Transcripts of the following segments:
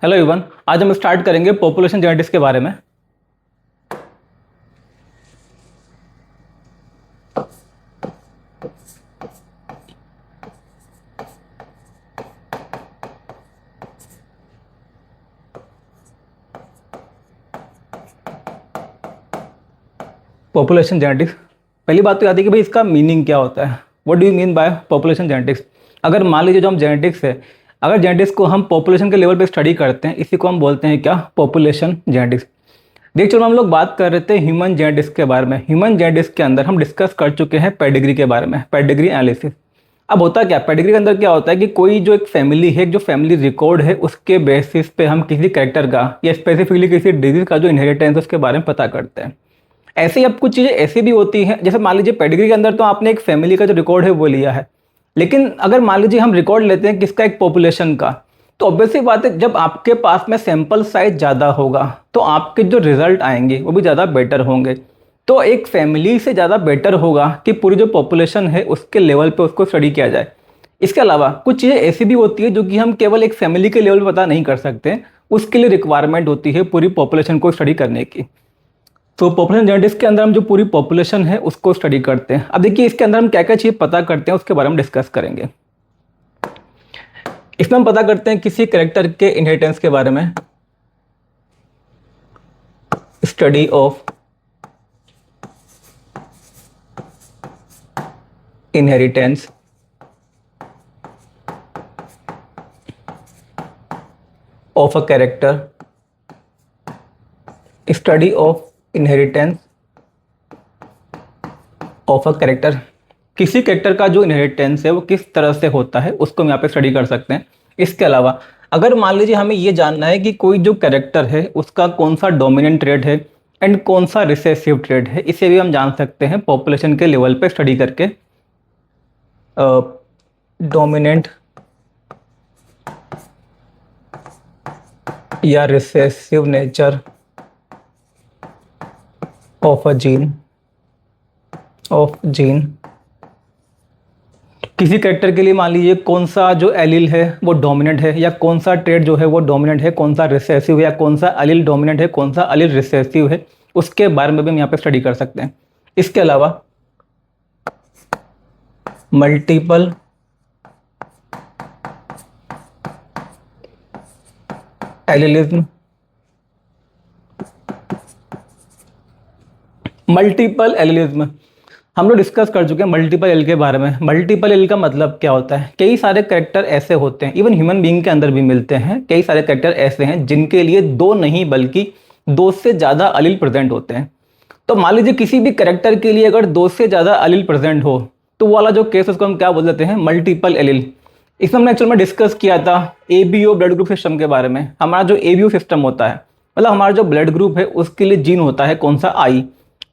Hello everyone. आज हम start करेंगे पॉपुलेशन जेनेटिक्स के बारे में। पॉपुलेशन जेनेटिक्स, पहली बात तो याद है कि भाई इसका मीनिंग क्या होता है। What do you mean by population genetics. अगर मान लीजिए जो हम जेनेटिक्स है, अगर जेनेटिक्स को हम पॉपुलेशन के लेवल पे स्टडी करते हैं, इसी को हम बोलते हैं क्या, पॉपुलेशन जेनेटिक्स। देख चलो हम लोग बात कर रहे थे ह्यूमन जेनेटिक्स के बारे में। ह्यूमन जेनेटिक्स के अंदर हम डिस्कस कर चुके हैं पेडिग्री के बारे में, पेडिग्री एनालिसिस। अब होता क्या, पेडिग्री के अंदर क्या होता है कि कोई जो एक फैमिली है, जो फैमिली रिकॉर्ड है, उसके बेसिस पे हम किसी कैरेक्टर का या स्पेसिफिकली किसी डिजीज का जो इनहेरिटेंस है उसके बारे में पता करते हैं। ऐसे ही अब कुछ चीज़ें ऐसी भी होती हैं, जैसे मान लीजिए पेडिग्री के अंदर तो आपने एक फैमिली का जो रिकॉर्ड है वो लिया है, लेकिन अगर मान लीजिए हम रिकॉर्ड लेते हैं किसका, एक पॉपुलेशन का, तो ऑब्वियसली बात है जब आपके पास में सैंपल साइज ज़्यादा होगा तो आपके जो रिजल्ट आएंगे वो भी ज़्यादा बेटर होंगे। तो एक फैमिली से ज़्यादा बेटर होगा कि पूरी जो पॉपुलेशन है उसके लेवल पे उसको स्टडी किया जाए। इसके अलावा कुछ चीज़ें ऐसी भी होती है जो कि हम केवल एक फैमिली के लेवल पे पता नहीं कर सकते, उसके लिए रिक्वायरमेंट होती है पूरी पॉपुलेशन को स्टडी करने की। तो पॉपुलेशन जेनेटिक्स के अंदर हम जो पूरी पॉपुलेशन है उसको स्टडी करते हैं। अब देखिए इसके अंदर हम क्या क्या चीज़ पता करते हैं उसके बारे में डिस्कस करेंगे। इसमें हम पता करते हैं किसी कैरेक्टर के इनहेरिटेंस के बारे में, study of inheritance of a character, study of inheritance of a character. किसी कैरेक्टर का जो इनहेरिटेंस है वो किस तरह से होता है उसको हम यहाँ पे स्टडी कर सकते हैं। इसके अलावा अगर मान लीजिए हमें ये जानना है कि कोई जो कैरेक्टर है उसका कौन सा डोमिनेंट ट्रेड है एंड कौन सा रिसेसिव ट्रेड है, इसे भी हम जान सकते हैं पॉपुलेशन के लेवल पे स्टडी करके। डोमिनेंट या recessive nature of a gene, किसी कैरेक्टर के लिए मान लीजिए कौन सा जो एलील है वो डोमिनेंट है, या कौन सा ट्रेड जो है वो डोमिनेंट है, कौन सा रिसेसिव है, या कौन सा एलील डोमिनेंट है, कौन सा एलील रिसेसिव है, उसके बारे में भी हम यहाँ पे स्टडी कर सकते हैं। इसके अलावा मल्टीपल एलिलिज्म, मल्टीपल एलिलिज्म हम लोग डिस्कस कर चुके हैं मल्टीपल एल के बारे में। मल्टीपल एल का मतलब क्या होता है, कई सारे कैरेक्टर ऐसे होते हैं, इवन ह्यूमन बीइंग के अंदर भी मिलते हैं, कई सारे कैरेक्टर ऐसे हैं जिनके लिए दो नहीं बल्कि दो से ज़्यादा अलील प्रेजेंट होते हैं। तो मान लीजिए किसी भी कैरेक्टर के लिए अगर दो से ज़्यादा अलील प्रेजेंट हो तो वो वाला जो केस उसको हम क्या बोल देते हैं, मल्टीपल एलील। इसमें हमने एक्चुअल में डिस्कस किया था एबीओ ब्लड ग्रुप सिस्टम के बारे में। हमारा जो एबीओ सिस्टम होता है, मतलब हमारा जो ब्लड ग्रुप है उसके लिए जीन होता है कौन सा,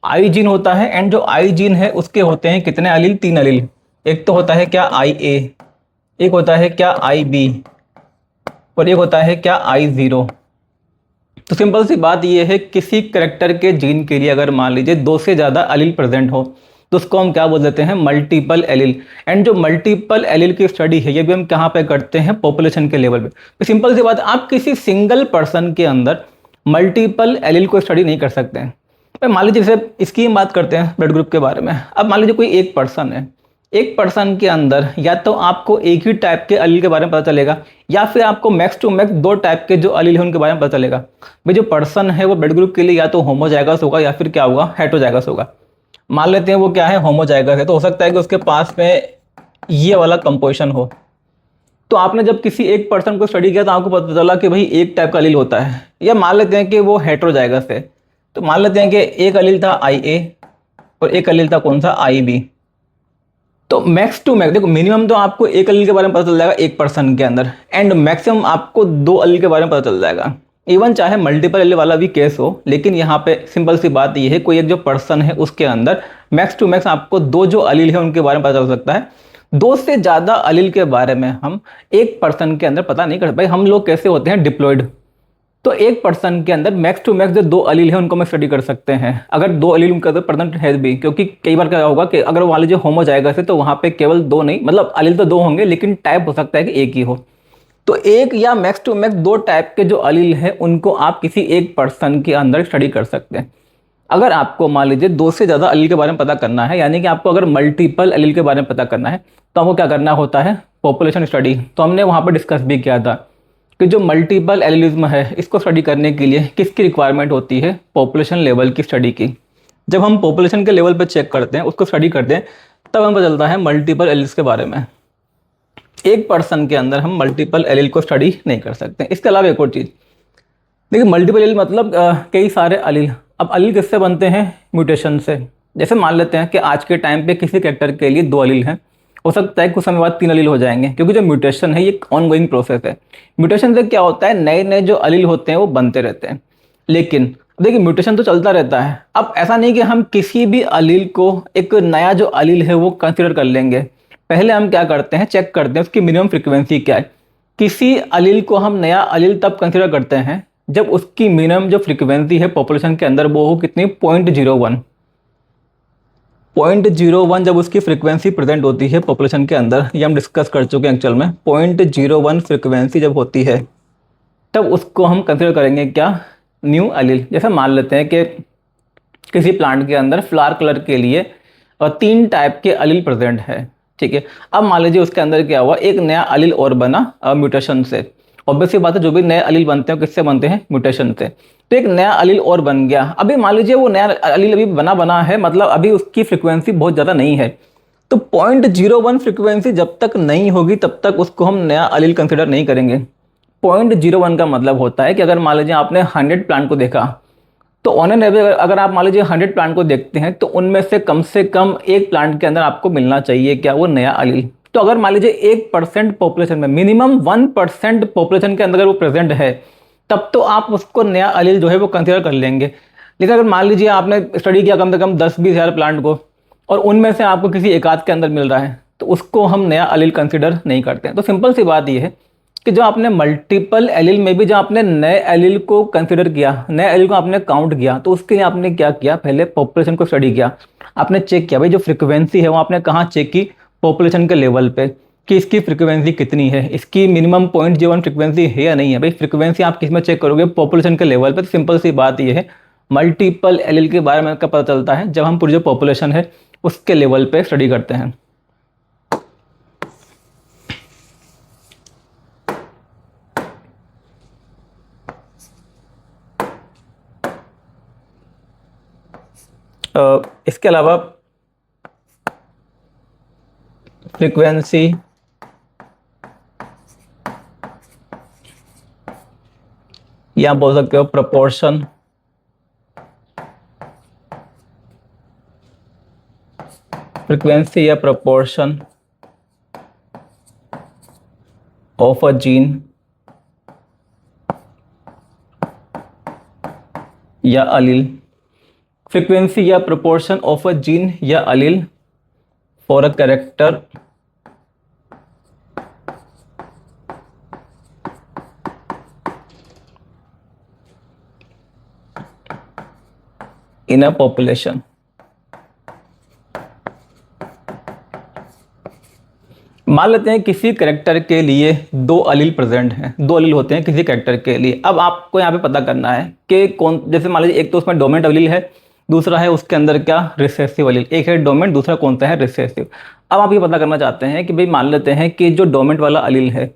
आई जीन होता है। एंड जो आई जीन है उसके होते हैं कितने अलील, 3 अलील। एक तो होता है क्या आई ए, एक होता है क्या आई बी, और एक होता है क्या आई जीरो। तो सिंपल सी बात ये है, किसी करेक्टर के जीन के लिए अगर मान लीजिए दो से ज़्यादा अलील प्रेजेंट हो तो उसको हम क्या बोल देते हैं, मल्टीपल एलील। एंड जो मल्टीपल एलील की स्टडी है ये भी हम कहाँ पे करते हैं, पॉपुलेशन के लेवल पे। तो सिंपल सी बात, आप किसी सिंगल पर्सन के अंदर मल्टीपल एलील को स्टडी नहीं कर सकते हैं। मान लीजिए जैसे इसकी हम बात करते हैं ब्लड ग्रुप के बारे में। अब मान लीजिए कोई एक पर्सन है, एक पर्सन के अंदर या तो आपको एक ही टाइप के अलील के बारे में पता चलेगा, या फिर आपको मैक्स टू मैक्स 2 टाइप के जो अलील है उनके बारे में पता चलेगा। भाई जो पर्सन है वो ब्लड ग्रुप के लिए या तो होमोजाइगस होगा या फिर क्या होगा, हेटेरोजाइगस होगा। मान लेते हैं वो क्या है, होमोजाइगस है, तो हो सकता है कि उसके पास में ये वाला कंपोजिशन हो। तो आपने जब किसी एक पर्सन को स्टडी किया तो आपको पता चला कि भाई एक टाइप का अलील होता है। या मान लेते हैं कि वो हेटेरोजाइगस है, तो मान लेते हैं कि एक अलील था आई ए और एक अलील था कौन सा, आई बी। तो मैक्स टू मैक्स देखो, मिनिमम तो आपको एक अलील के बारे में पता चल जाएगा एक पर्सन के अंदर, एंड मैक्सिमम आपको 2 अलील के बारे में पता चल जाएगा। इवन चाहे मल्टीपल अलील वाला भी केस हो, लेकिन यहाँ पे सिंपल सी बात ये है, कोई एक जो पर्सन है उसके अंदर मैक्स टू मैक्स आपको 2 जो अलील है उनके बारे में पता चल सकता है। 2 से ज़्यादा अलील के बारे में हम एक पर्सन के अंदर पता नहीं कर सकते। भाई हम लोग कैसे होते हैं, डिप्लॉयड। तो एक पर्सन के अंदर मैक्स टू मैक्स जो 2 अलील है उनको हम स्टडी कर सकते हैं, अगर 2 अलील उनके अंदर प्रेजेंट है भी। क्योंकि कई बार क्या होगा कि अगर मान लीजिए होमोजाइगस है तो वहाँ पे केवल 2 नहीं, मतलब अलील तो 2 होंगे लेकिन टाइप हो सकता है कि एक ही हो। तो एक या मैक्स टू मैक्स दो टाइप के जो अलील हैं उनको आप किसी एक पर्सन के अंदर स्टडी कर सकते हैं। अगर आपको मान लीजिए दो से ज़्यादा अलील के बारे में पता करना है, यानी कि आपको अगर मल्टीपल अलील के बारे में पता करना है, तो आपको क्या करना होता है, पॉपुलेशन स्टडी। तो हमने वहाँ पर डिस्कस भी किया था कि जो मल्टीपल एलिलिज्म है इसको स्टडी करने के लिए किसकी रिक्वायरमेंट होती है, पॉपुलेशन लेवल की स्टडी की। जब हम पॉपुलेशन के लेवल पर चेक करते हैं, उसको स्टडी करते हैं, तब हमें पता चलता है मल्टीपल एलिल्स के बारे में। एक पर्सन के अंदर हम मल्टीपल एलील को स्टडी नहीं कर सकते। इसके अलावा एक और चीज़ देखिए, मल्टीपल एलील मतलब कई सारे अलील। अब अलील किससे बनते हैं, म्यूटेशन से। जैसे मान लेते हैं कि आज के टाइम पे किसी कैरेक्टर के लिए दो अलील हैं, हो सकता है कुछ समय बाद तीन अलील हो जाएंगे, क्योंकि जो म्यूटेशन है ये ऑन गोइंग प्रोसेस है। म्यूटेशन से क्या होता है, नए नए जो अलील होते हैं वो बनते रहते हैं। लेकिन देखिए म्यूटेशन तो चलता रहता है। अब ऐसा नहीं कि हम किसी भी अलील को एक नया जो अलील है वो कंसिडर कर लेंगे। पहले हम क्या करते हैं, चेक करते हैं उसकी मिनिमम फ्रीक्वेंसी क्या है। किसी अलील को हम नया अलील तब कंसिडर करते हैं जब उसकी मिनिमम जो फ्रीक्वेंसी है पॉपुलेशन के अंदर वो हो कितनी, 0.01। 0.01 जब उसकी फ्रीक्वेंसी प्रेजेंट होती है पॉपुलेशन के अंदर, ये हम डिस्कस कर चुके हैं एक्चुअल में। 0.01 फ्रीक्वेंसी जब होती है तब उसको हम कंसिडर करेंगे क्या, न्यू अलील। जैसे मान लेते हैं कि किसी प्लांट के अंदर फ्लावर कलर के लिए 3 टाइप के अलील प्रेजेंट है, ठीक है। अब मान लीजिए उसके अंदर क्या हुआ, एक नया अलील और बना म्यूटेशन से। ऑब्वियसली बात है, जो भी नए अलील बनते हैं किससे बनते हैं, म्यूटेशन से। तो एक नया अलील और बन गया। अभी मान लीजिए वो नया अलील अभी बना है, मतलब अभी उसकी फ्रीक्वेंसी बहुत ज़्यादा नहीं है। तो 0.01 फ्रीक्वेंसी जब तक नहीं होगी तब तक उसको हम नया अलील कंसिडर नहीं करेंगे। 0.01 का मतलब होता है कि अगर मान लीजिए आपने 100 प्लांट को देखा, तो ऑन एन एवरेज अगर आप मान लीजिए 100 प्लांट को देखते हैं तो उनमें से कम एक प्लांट के अंदर आपको मिलना चाहिए क्या, वो नया अलील। तो अगर मान लीजिए 1% पॉपुलेशन में मिनिमम 1% पॉपुलेशन के अंदर अगर वो प्रेजेंट है, तब तो आप उसको नया अलील जो है वो कंसिडर कर लेंगे। लेकिन अगर मान लीजिए आपने स्टडी किया कम से कम 10-20 हज़ार प्लांट को और उनमें से आपको किसी एक आध के अंदर मिल रहा है, तो उसको हम नया अलील कंसिडर नहीं करते हैं। तो सिंपल सी बात यह है कि जो आपने मल्टीपल एलील में भी जो आपने नए एलील को कंसिडर किया, नए एलील को आपने काउंट किया, तो उसके लिए आपने क्या किया, पहले पॉपुलेशन को स्टडी किया। आपने चेक किया भाई जो फ्रीक्वेंसी है वो आपने कहाँ चेक की, पॉपुलेशन के लेवल पे, कि इसकी फ्रीक्वेंसी कितनी है, इसकी मिनिमम 0.01 फ्रीक्वेंसी है या नहीं है। भाई फ्रीक्वेंसी आप किस में चेक करोगे, पॉपुलेशन के लेवल पे। तो सिंपल सी बात ये है, मल्टीपल एलील के बारे में का पता चलता है जब हम पूरी जो पॉपुलेशन है उसके लेवल पे स्टडी करते हैं। इसके अलावा फ्रीक्वेंसी या बोल सकते हो प्रोपोर्शन, फ्रीक्वेंसी या प्रोपोर्शन ऑफ अ जीन या अलील, फ्रीक्वेंसी या प्रोपोर्शन ऑफ अ जीन या allele for a character in a population. मान लेते हैं किसी कैरेक्टर के लिए दो अलील प्रेजेंट हैं, दो अलील होते हैं किसी कैरेक्टर के लिए। अब आपको यहाँ पे पता करना है कि कौन, जैसे मान लीजिए एक तो उसमें डोमिनेंट अलील है, दूसरा है उसके अंदर क्या, रिसेसिव अलील। एक है डोमिनेंट, दूसरा कौन सा है, रिसेसिव। अब आप ये पता करना चाहते हैं कि भाई मान लेते हैं कि जो डोमिनेंट वाला अलील है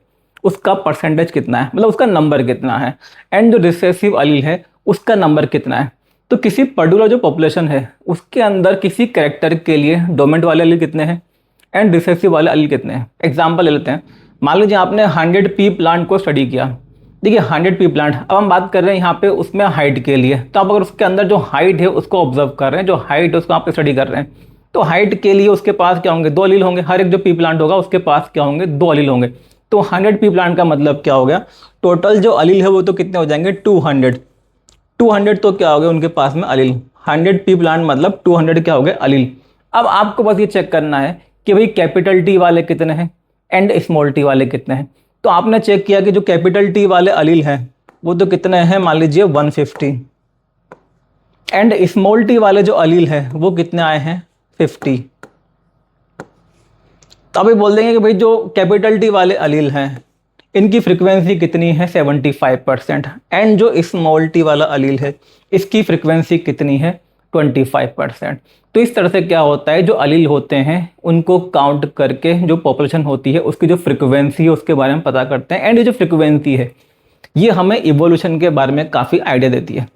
उसका परसेंटेज कितना है, मतलब उसका नंबर कितना है, एंड जो रिसेसिव अलील है उसका नंबर कितना है। तो किसी पर्टिकुलर जो पॉपुलेशन है उसके अंदर किसी कैरेक्टर के लिए डोमिनेंट वाले अलील कितने हैं एंड रिसेसिव वाले अलील कितने हैं। एग्जाम्पल ले लेते हैं, मान लीजिए आपने 100 पी प्लांट को स्टडी किया। देखिए 100 पी प्लांट, अब हम बात कर रहे हैं यहाँ पे उसमें हाइट के लिए। तो आप अगर उसके अंदर जो हाइट है उसको ऑब्जर्व कर रहे हैं, जो हाइट है उसको आप स्टडी कर रहे हैं, तो हाइट के लिए उसके पास क्या होंगे, दो अलील होंगे। हर एक जो पी प्लांट होगा उसके पास क्या होंगे, दो अलील होंगे। तो 100 पी प्लांट का मतलब क्या हो गया, टोटल जो अलील है वो तो कितने हो जाएंगे, 200 तो क्या हो गए उनके पास में अलील। 100 पी प्लांट मतलब 200 क्या हो गए, अलील। अब आपको बस ये चेक करना है कि भाई कैपिटल टी वाले कितने हैं एंड स्मॉल टी वाले कितने हैं। तो आपने चेक किया कि जो कैपिटल टी वाले अलील हैं वो तो कितने हैं, मान लीजिए 150, एंड स्मॉल टी वाले जो अलील हैं वो कितने आए हैं, 50। तो अभी बोल देंगे कि भाई जो कैपिटल टी वाले अलील हैं इनकी फ्रिक्वेंसी कितनी है 75%। एंड जो स्मॉल टी वाला अलील है इसकी फ्रिक्वेंसी कितनी है 25%। तो इस तरह से क्या होता है, जो अलील होते हैं उनको काउंट करके जो पॉपुलेशन होती है उसकी जो फ्रिक्वेंसी है उसके बारे में पता करते हैं। एंड ये जो फ्रिक्वेंसी है ये हमें इवोल्यूशन के बारे में काफ़ी आइडिया देती है।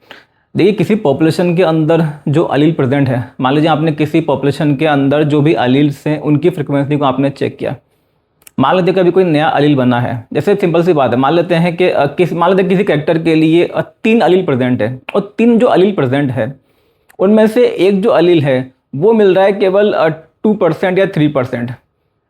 देखिए किसी पॉपुलेशन के अंदर जो अलील प्रेजेंट है, मान लीजिए आपने किसी पॉपुलेशन के अंदर जो भी अलील्स हैं उनकी फ्रिक्वेंसी को आपने चेक किया। मान लेते हैं कभी कोई नया अलील बना है, जैसे सिंपल सी बात है, मान लेते हैं कि मान लेते हैं किसी कैरेक्टर के लिए 3 अलील प्रेजेंट है और 3 जो अलील प्रेजेंट है उनमें से एक जो अलील है वो मिल रहा है केवल 2% या 3%।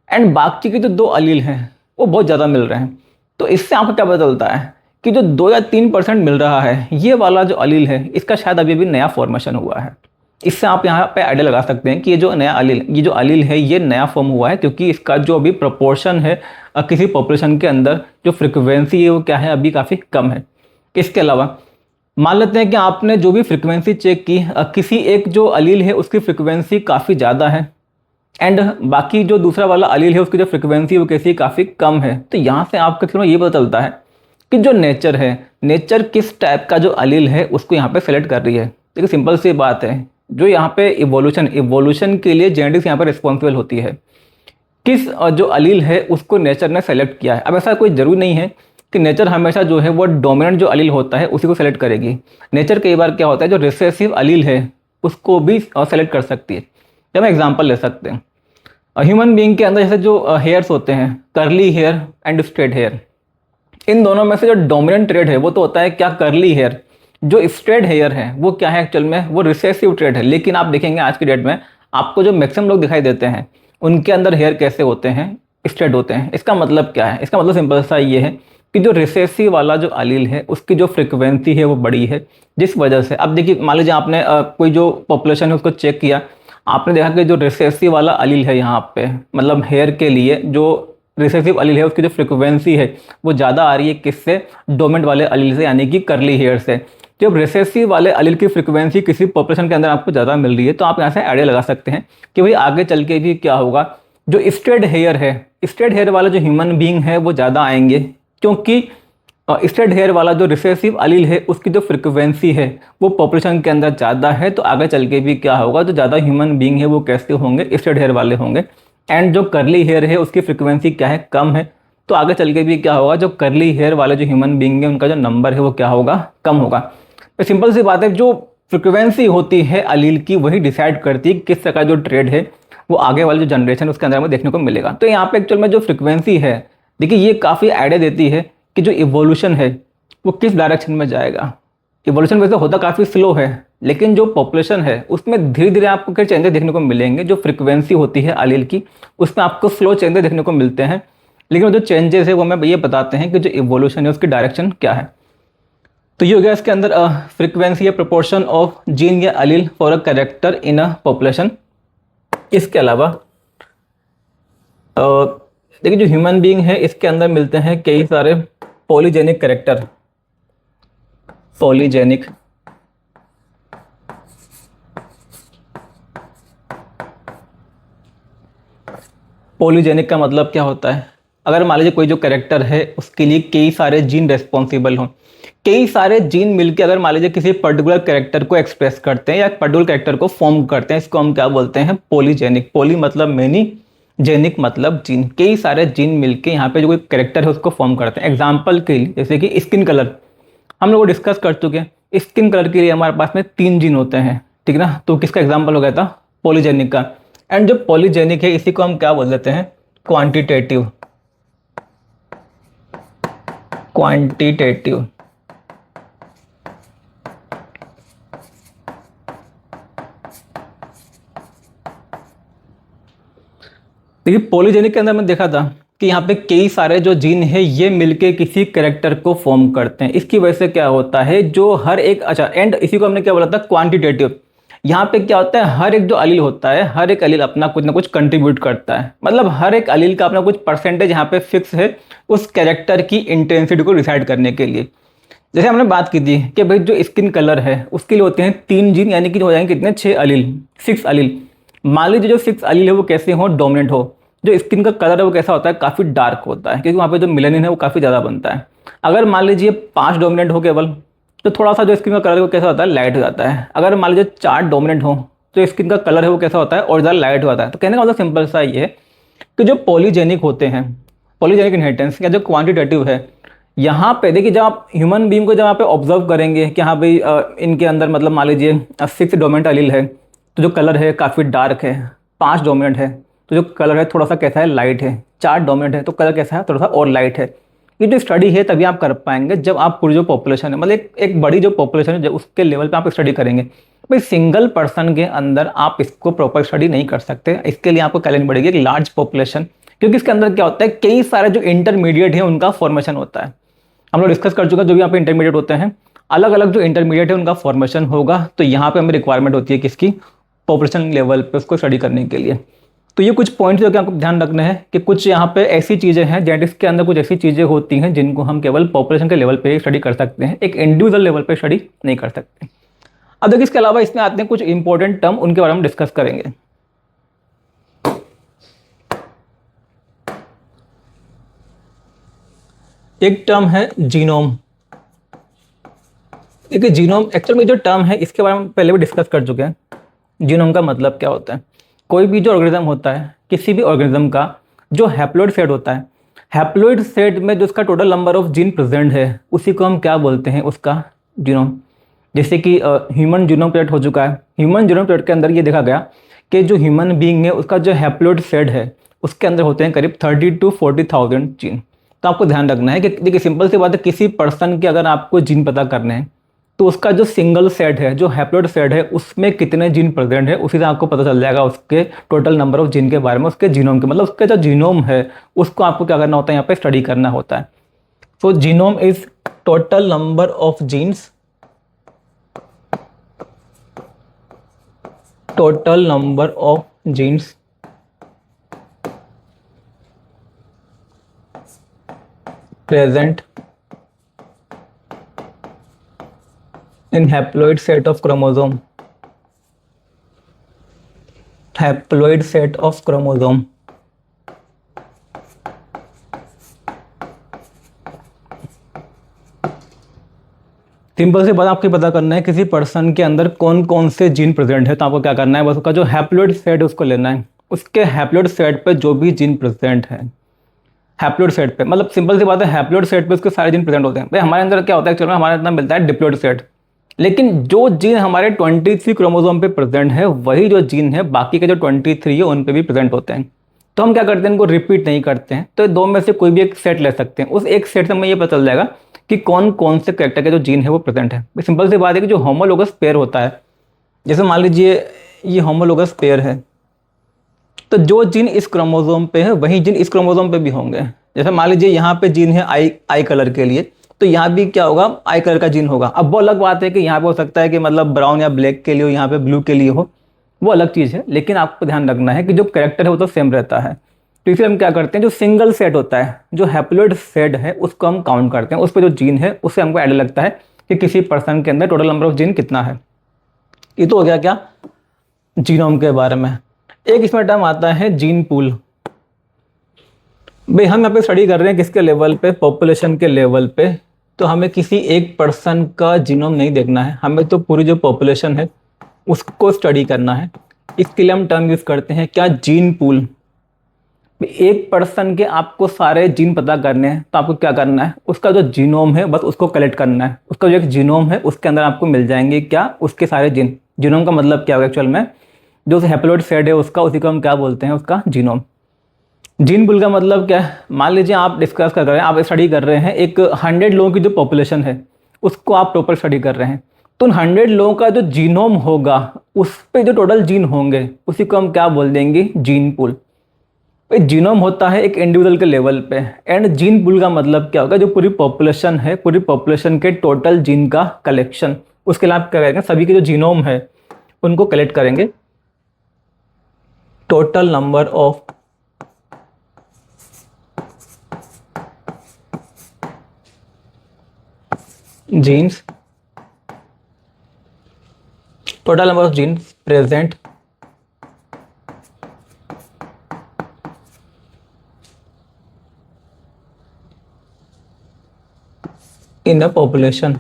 एंड बाकी के जो 2 अलील हैं वो बहुत ज़्यादा मिल रहे हैं। तो इससे आपको क्या पता चलता है कि जो 2 या 3% मिल रहा है ये वाला जो अलील है इसका शायद अभी भी नया फॉर्मेशन हुआ है। इससे आप यहाँ पे आइडिया लगा सकते हैं कि ये जो अलील है ये नया फॉर्म हुआ है, क्योंकि इसका जो अभी प्रोपोर्शन है किसी पॉपुलेशन के अंदर जो फ्रिक्वेंसी है वो क्या है अभी काफ़ी कम है। इसके अलावा मान लेते हैं कि आपने जो भी फ्रिक्वेंसी चेक की, किसी एक जो अलील है उसकी फ्रिक्वेंसी काफ़ी ज़्यादा है एंड बाकी जो दूसरा वाला अलील है उसकी जो फ्रिक्वेंसी वो कैसी काफ़ी कम है। तो यहाँ से आपका क्यों ये पता चलता है कि जो नेचर किस टाइप का जो अलील है उसको यहाँ पे सेलेक्ट कर रही है। देखिए सिंपल सी बात है, जो यहाँ पे इवोल्यूशन के लिए जेनेटिक्स यहाँ पे रिस्पॉन्सिबल होती है। किस जो अलील है उसको नेचर ने सेलेक्ट किया है। अब ऐसा कोई ज़रूरी नहीं है कि नेचर हमेशा जो है वो डोमिनेंट जो अलील होता है उसी को सेलेक्ट करेगी। नेचर कई बार क्या होता है जो रिसेसिव अलील है उसको भी सेलेक्ट कर सकती है। जब हम एग्जांपल ले सकते हैं, ह्यूमन बीइंग के अंदर जैसे जो हेयर्स होते हैं, curly hair and straight hair, इन दोनों में से जो डोमिनेंट ट्रेड है वो तो होता है क्या कर्ली हेयर। जो स्ट्रेट हेयर है वो क्या है एक्चुअल में वो रिसेसिव ट्रेड है। लेकिन आप देखेंगे आज की डेट में आपको जो मैक्सिमम लोग दिखाई देते हैं उनके अंदर हेयर कैसे होते हैं, स्ट्रेट होते हैं। इसका मतलब क्या है, इसका मतलब सिंपल सा ये है कि जो रिसेसिव वाला जो अलील है उसकी जो फ्रिक्वेंसी है वो बड़ी है, जिस वजह से अब देखिए मान लीजिए आपने कोई जो पॉपुलेशन है उसको चेक किया, आपने देखा कि जो रिसेसिव वाला अलील है यहाँ पे मतलब हेयर के लिए जो रिसेसिव अलील है उसकी जो फ्रिक्वेंसी है वो ज़्यादा आ रही है किससे, डोमिनेंट वाले अलील से यानी कि कर्ली हेयर से। जब रिसेसिव वाले अलील की फ्रिक्वेंसी किसी पॉपुलेशन के अंदर आपको ज़्यादा मिल रही है तो आप यहाँ से आइडिया लगा सकते हैं कि भाई आगे चल के भी क्या होगा, जो स्ट्रेट हेयर वाला जो ह्यूमन बीइंग है वो ज़्यादा आएंगे, क्योंकि स्ट्रेट हेयर वाला जो रिसेसिव अलील है उसकी जो फ्रिक्वेंसी है वो पॉपुलेशन के अंदर ज़्यादा है। तो आगे चल के भी क्या होगा, जो ज़्यादा ह्यूमन बीइंग है वो कैसे होंगे, स्ट्रेट हेयर वाले होंगे। एंड जो कर्ली हेयर है उसकी फ्रिक्वेंसी क्या है, कम है। तो आगे चल के भी क्या होगा, जो कर्ली हेयर वाले जो ह्यूमन बीइंग है उनका जो नंबर है वो क्या होगा, कम होगा। तो सिंपल सी बात है, जो फ्रिक्वेंसी होती है अलील की वही डिसाइड करती है किस तरह का जो ट्रेड है वो आगे वाली जो जनरेशन उसके अंदर हमें देखने को मिलेगा। तो यहाँ पे एक्चुअल में जो फ्रिक्वेंसी है देखिए ये काफ़ी आइडिया देती है कि जो इवोल्यूशन है वो किस डायरेक्शन में जाएगा। इवोल्यूशन वैसे होता काफ़ी स्लो है, लेकिन जो पॉपुलेशन है उसमें धीरे धीरे आपको कई चेंजेस देखने को मिलेंगे। जो फ्रिक्वेंसी होती है अलील की उसमें आपको स्लो चेंजेस देखने को मिलते हैं, लेकिन जो चेंजेस है वो हमें ये बताते हैं कि जो इवोल्यूशन है उसकी डायरेक्शन क्या है। तो ये हो गया इसके अंदर फ्रिक्वेंसी या प्रोपोर्शन ऑफ जीन या allele for a character in a population. इसके अलावा देखिए जो ह्यूमन बीइंग है इसके अंदर मिलते हैं कई सारे पॉलीजेनिक कैरेक्टर। पॉलीजेनिक का मतलब क्या होता है, अगर मान लीजिए कोई जो कैरेक्टर है उसके लिए कई सारे जीन रेस्पॉन्सिबल हों, कई सारे जीन मिलकर अगर मान लीजिए किसी पर्टिकुलर कैरेक्टर को एक्सप्रेस करते हैं या पर्टिकुलर कैरेक्टर को फॉर्म करते हैं, इसको हम क्या बोलते हैं, पॉलीजेनिक। पॉली मतलब मेनी, जेनिक मतलब जीन। कई सारे जीन मिलके यहाँ पे जो कोई कैरेक्टर है उसको फॉर्म करते हैं। एग्जाम्पल के लिए जैसे कि स्किन कलर हम लोग डिस्कस कर चुके हैं। स्किन कलर के लिए हमारे पास में 3 जीन होते हैं, ठीक है ना। तो किसका एग्जाम्पल हो गया था, पॉलीजेनिक का। एंड जो पॉलीजेनिक है इसी को हम क्या बोल देते हैं, क्वांटिटेटिव। देखिए पॉलीजेनिक के अंदर मैंने देखा था कि यहाँ पे कई सारे जो जीन है ये मिलके किसी कैरेक्टर को फॉर्म करते हैं। इसकी वजह से क्या होता है, जो हर एक एंड इसी को हमने क्या बोला था, क्वांटिटेटिव। यहाँ पे क्या होता है, हर एक जो अलील होता है हर एक अलील अपना कुछ ना कुछ कंट्रीब्यूट करता है। मतलब हर एक अलील का अपना कुछ परसेंटेज यहाँ पे फिक्स है उस कैरेक्टर की इंटेंसिटी को डिसाइड करने के लिए। जैसे हमने बात की थी कि भाई जो स्किन कलर है उसके लिए होते हैं 3 जीन, यानी कि हो जाएंगे कितने, 6 अलील, 6 अलील। मान लीजिए जो 6 अलील है वो कैसे हो, डोमिनेंट हो। जो स्किन का कलर है वो कैसा होता है, काफ़ी डार्क होता है, क्योंकि वहाँ पे जो मेलानिन है वो काफ़ी ज़्यादा बनता है। अगर मान लीजिए 5 डोमिनेंट हो केवल, तो थोड़ा सा जो स्किन का कलर है वो कैसा होता है, लाइट हो जाता है। अगर मान लीजिए 4 डोमिनेंट हो, तो स्किन का कलर है वो कैसा होता है, और ज़्यादा लाइट हो जाता है। तो कहने का मतलब सिंपल सा ये है कि जो पॉलीजेनिक होते हैं, पॉलीजेनिक इनहेरिटेंस या जो क्वांटिटेटिव है, यहाँ पे देखिए, जब आप ह्यूमन बीइंग को जब यहाँ पे ऑब्जर्व करेंगे कि हाँ भाई इनके अंदर मतलब मान लीजिए 6 डोमिनेंट एलील है, तो जो कलर है काफ़ी डार्क है। 5 डोमिनेंट है तो जो कलर है थोड़ा सा कैसा है, लाइट है। 4 डोमिनेंट है तो कलर कैसा है, थोड़ा सा और लाइट है। ये जो स्टडी है तभी आप कर पाएंगे जब आप पूरी जो पॉपुलेशन है, मतलब एक बड़ी जो पॉपुलेशन है, जब उसके लेवल पे आप स्टडी करेंगे। भाई सिंगल पर्सन के अंदर आप इसको प्रॉपर स्टडी नहीं कर सकते, इसके लिए आपको चैलेंज बढ़ेगी एक लार्ज पॉपुलेशन, क्योंकि इसके अंदर क्या होता है, कई सारे जो इंटरमीडिएट है उनका फॉर्मेशन होता है। हम लोग डिस्कस कर चुके हैं, जो भी यहाँ पे इंटरमीडिएट होते हैं, अलग अलग जो इंटरमीडिएट है उनका फॉर्मेशन होगा। तो यहाँ पे हमें रिक्वायरमेंट होती है किसकी, पॉपुलेशन लेवल पे उसको स्टडी करने के लिए। तो ये कुछ पॉइंट्स जो कि आपको ध्यान रखना है कि कुछ यहाँ पे ऐसी चीज़ें हैं, जेनेटिक्स के अंदर कुछ ऐसी चीज़ें होती हैं जिनको हम केवल पॉपुलेशन के लेवल पे ही स्टडी कर सकते हैं, एक इंडिविजुअल लेवल पे स्टडी नहीं कर सकते। अब देखिए इसके अलावा इसमें आते हैं कुछ इंपॉर्टेंट टर्म, उनके बारे में डिस्कस करेंगे। एक टर्म है जीनोम। देखिए जीनोम एक्चुअल में जो टर्म है इसके बारे में पहले भी डिस्कस कर चुके हैं। जीनोम का मतलब क्या होता है, कोई भी जो ऑर्गेनिज्म होता है, किसी भी ऑर्गेनिज्म का जो हैप्लॉइड सेट होता है, हैप्लॉइड सेट में जो उसका total number of gene present है उसी को हम क्या बोलते हैं, उसका जीनोम। जैसे कि ह्यूमन जीनोम प्रोजेक्ट हो चुका है, ह्यूमन जीनोम प्रोजेक्ट के अंदर ये देखा गया कि जो ह्यूमन बीइंग है उसका जो हैप्लॉइड सेट है उसके अंदर होते हैं करीब 30 to 40,000 जीन। तो आपको ध्यान रखना है कि देखिए सिंपल सी बात है, किसी पर्सन के अगर आपको जीन पता करने हैं तो उसका जो सिंगल सेट है, जो हैप्लॉइड सेट है, उसमें कितने जीन प्रेजेंट है उसी से आपको पता चल जाएगा उसके टोटल नंबर ऑफ जीन के बारे में, उसके जीनोम के, मतलब उसका जो जीनोम है उसको आपको क्या करना होता है, यहाँ पे स्टडी करना होता है। So genome is total number of genes, total number of genes present in haploid set of chromosome, haploid set of chromosome। Simple सी बात आपको पता करना है किसी पर्सन के अंदर कौन कौन से जीन प्रेजेंट है, तो आपको क्या करना है, बस उसका जो हैप्लॉइड सेट है उसको लेना है, उसके हैप्लॉइड सेट पे जो भी जीन प्रेजेंट है, हैप्लॉइड सेट पे, मतलब सिंपल सी बात है हैप्लॉइड सेट पे उसके सारे जीन प्रेजेंट होते हैं। भाई हमारे अंदर क्या होता है, एक्चुअली हमारे अंदर मिलता है डिप्लॉइड सेट, लेकिन जो जीन हमारे 23 क्रोमोसोम पे प्रेजेंट है वही जो जीन है बाकी के जो 23 है उन पे भी प्रेजेंट होते हैं। तो हम क्या करते हैं, इनको रिपीट नहीं करते हैं, तो दो में से कोई भी एक सेट ले सकते हैं, उस एक सेट से हमें ये पता चल जाएगा कि कौन कौन से कैरेक्टर के जो जीन है वो प्रेजेंट है। सिंपल सी बात है कि जो होमोलोगस पेयर होता है, जैसे मान लीजिए ये होमोलोगस पेयर है, तो जो जीन इस क्रोमोसोम पे है वही जीन इस क्रोमोसोम पे भी होंगे। जैसे मान लीजिए यहाँ पे जीन है आई कलर के लिए, तो यहाँ भी क्या होगा, आई कलर का जीन होगा। अब वो अलग बात है कि यहाँ पे हो सकता है कि मतलब ब्राउन या ब्लैक के लिए हो, यहाँ पे ब्लू के लिए हो, वो अलग चीज़ है, लेकिन आपको ध्यान रखना है कि जो कैरेक्टर है वो तो सेम रहता है। तो इसलिए हम क्या करते हैं, जो सिंगल सेट होता है, जो हैप्लॉइड सेट है उसको हम काउंट करते हैं, उस पर जो जीन है उससे हमको आइडिया लगता है कि किसी पर्सन के अंदर टोटल नंबर ऑफ जीन कितना है। ये तो हो गया क्या, जीनोम के बारे में। एक इसमें टर्म आता है जीन पूल। भाई हम यहाँ पे स्टडी कर रहे हैं किसके लेवल पे, पॉपुलेशन के लेवल पे, तो हमें किसी एक पर्सन का जीनोम नहीं देखना है, हमें तो पूरी जो पॉपुलेशन है उसको स्टडी करना है। इसके लिए हम टर्म यूज करते हैं क्या, जीन पूल। एक पर्सन के आपको सारे जीन पता करने हैं तो आपको क्या करना है, उसका जो जीनोम है बस उसको कलेक्ट करना है, उसका जो एक जीनोम है उसके अंदर आपको मिल जाएंगे क्या, उसके सारे जीन। जीनोम का मतलब क्या होगा एक्चुअल में, जो हैप्लॉइड सेट है उसका, उसी को हम क्या बोलते हैं, उसका जीनोम। जीन पूल का मतलब क्या है, मान लीजिए आप डिस्कस कर रहे हैं, आप स्टडी कर रहे हैं एक 100 लोगों की जो पॉपुलेशन है उसको आप प्रॉपर स्टडी कर रहे हैं, तो उन 100 लोगों का जो जीनोम होगा उस पे जो टोटल जीन होंगे उसी को हम क्या बोल देंगे, जीन पूल। जीनोम होता है एक इंडिविजुअल के लेवल पे, एंड जीन पूल का मतलब क्या होगा, जो पूरी पॉपुलेशन है, पूरी पॉपुलेशन के टोटल जीन का कलेक्शन, उसके लिए आप क्या करेंगे, सभी के जो जीनोम है उनको कलेक्ट करेंगे, total number of genes, total number of genes present in a population.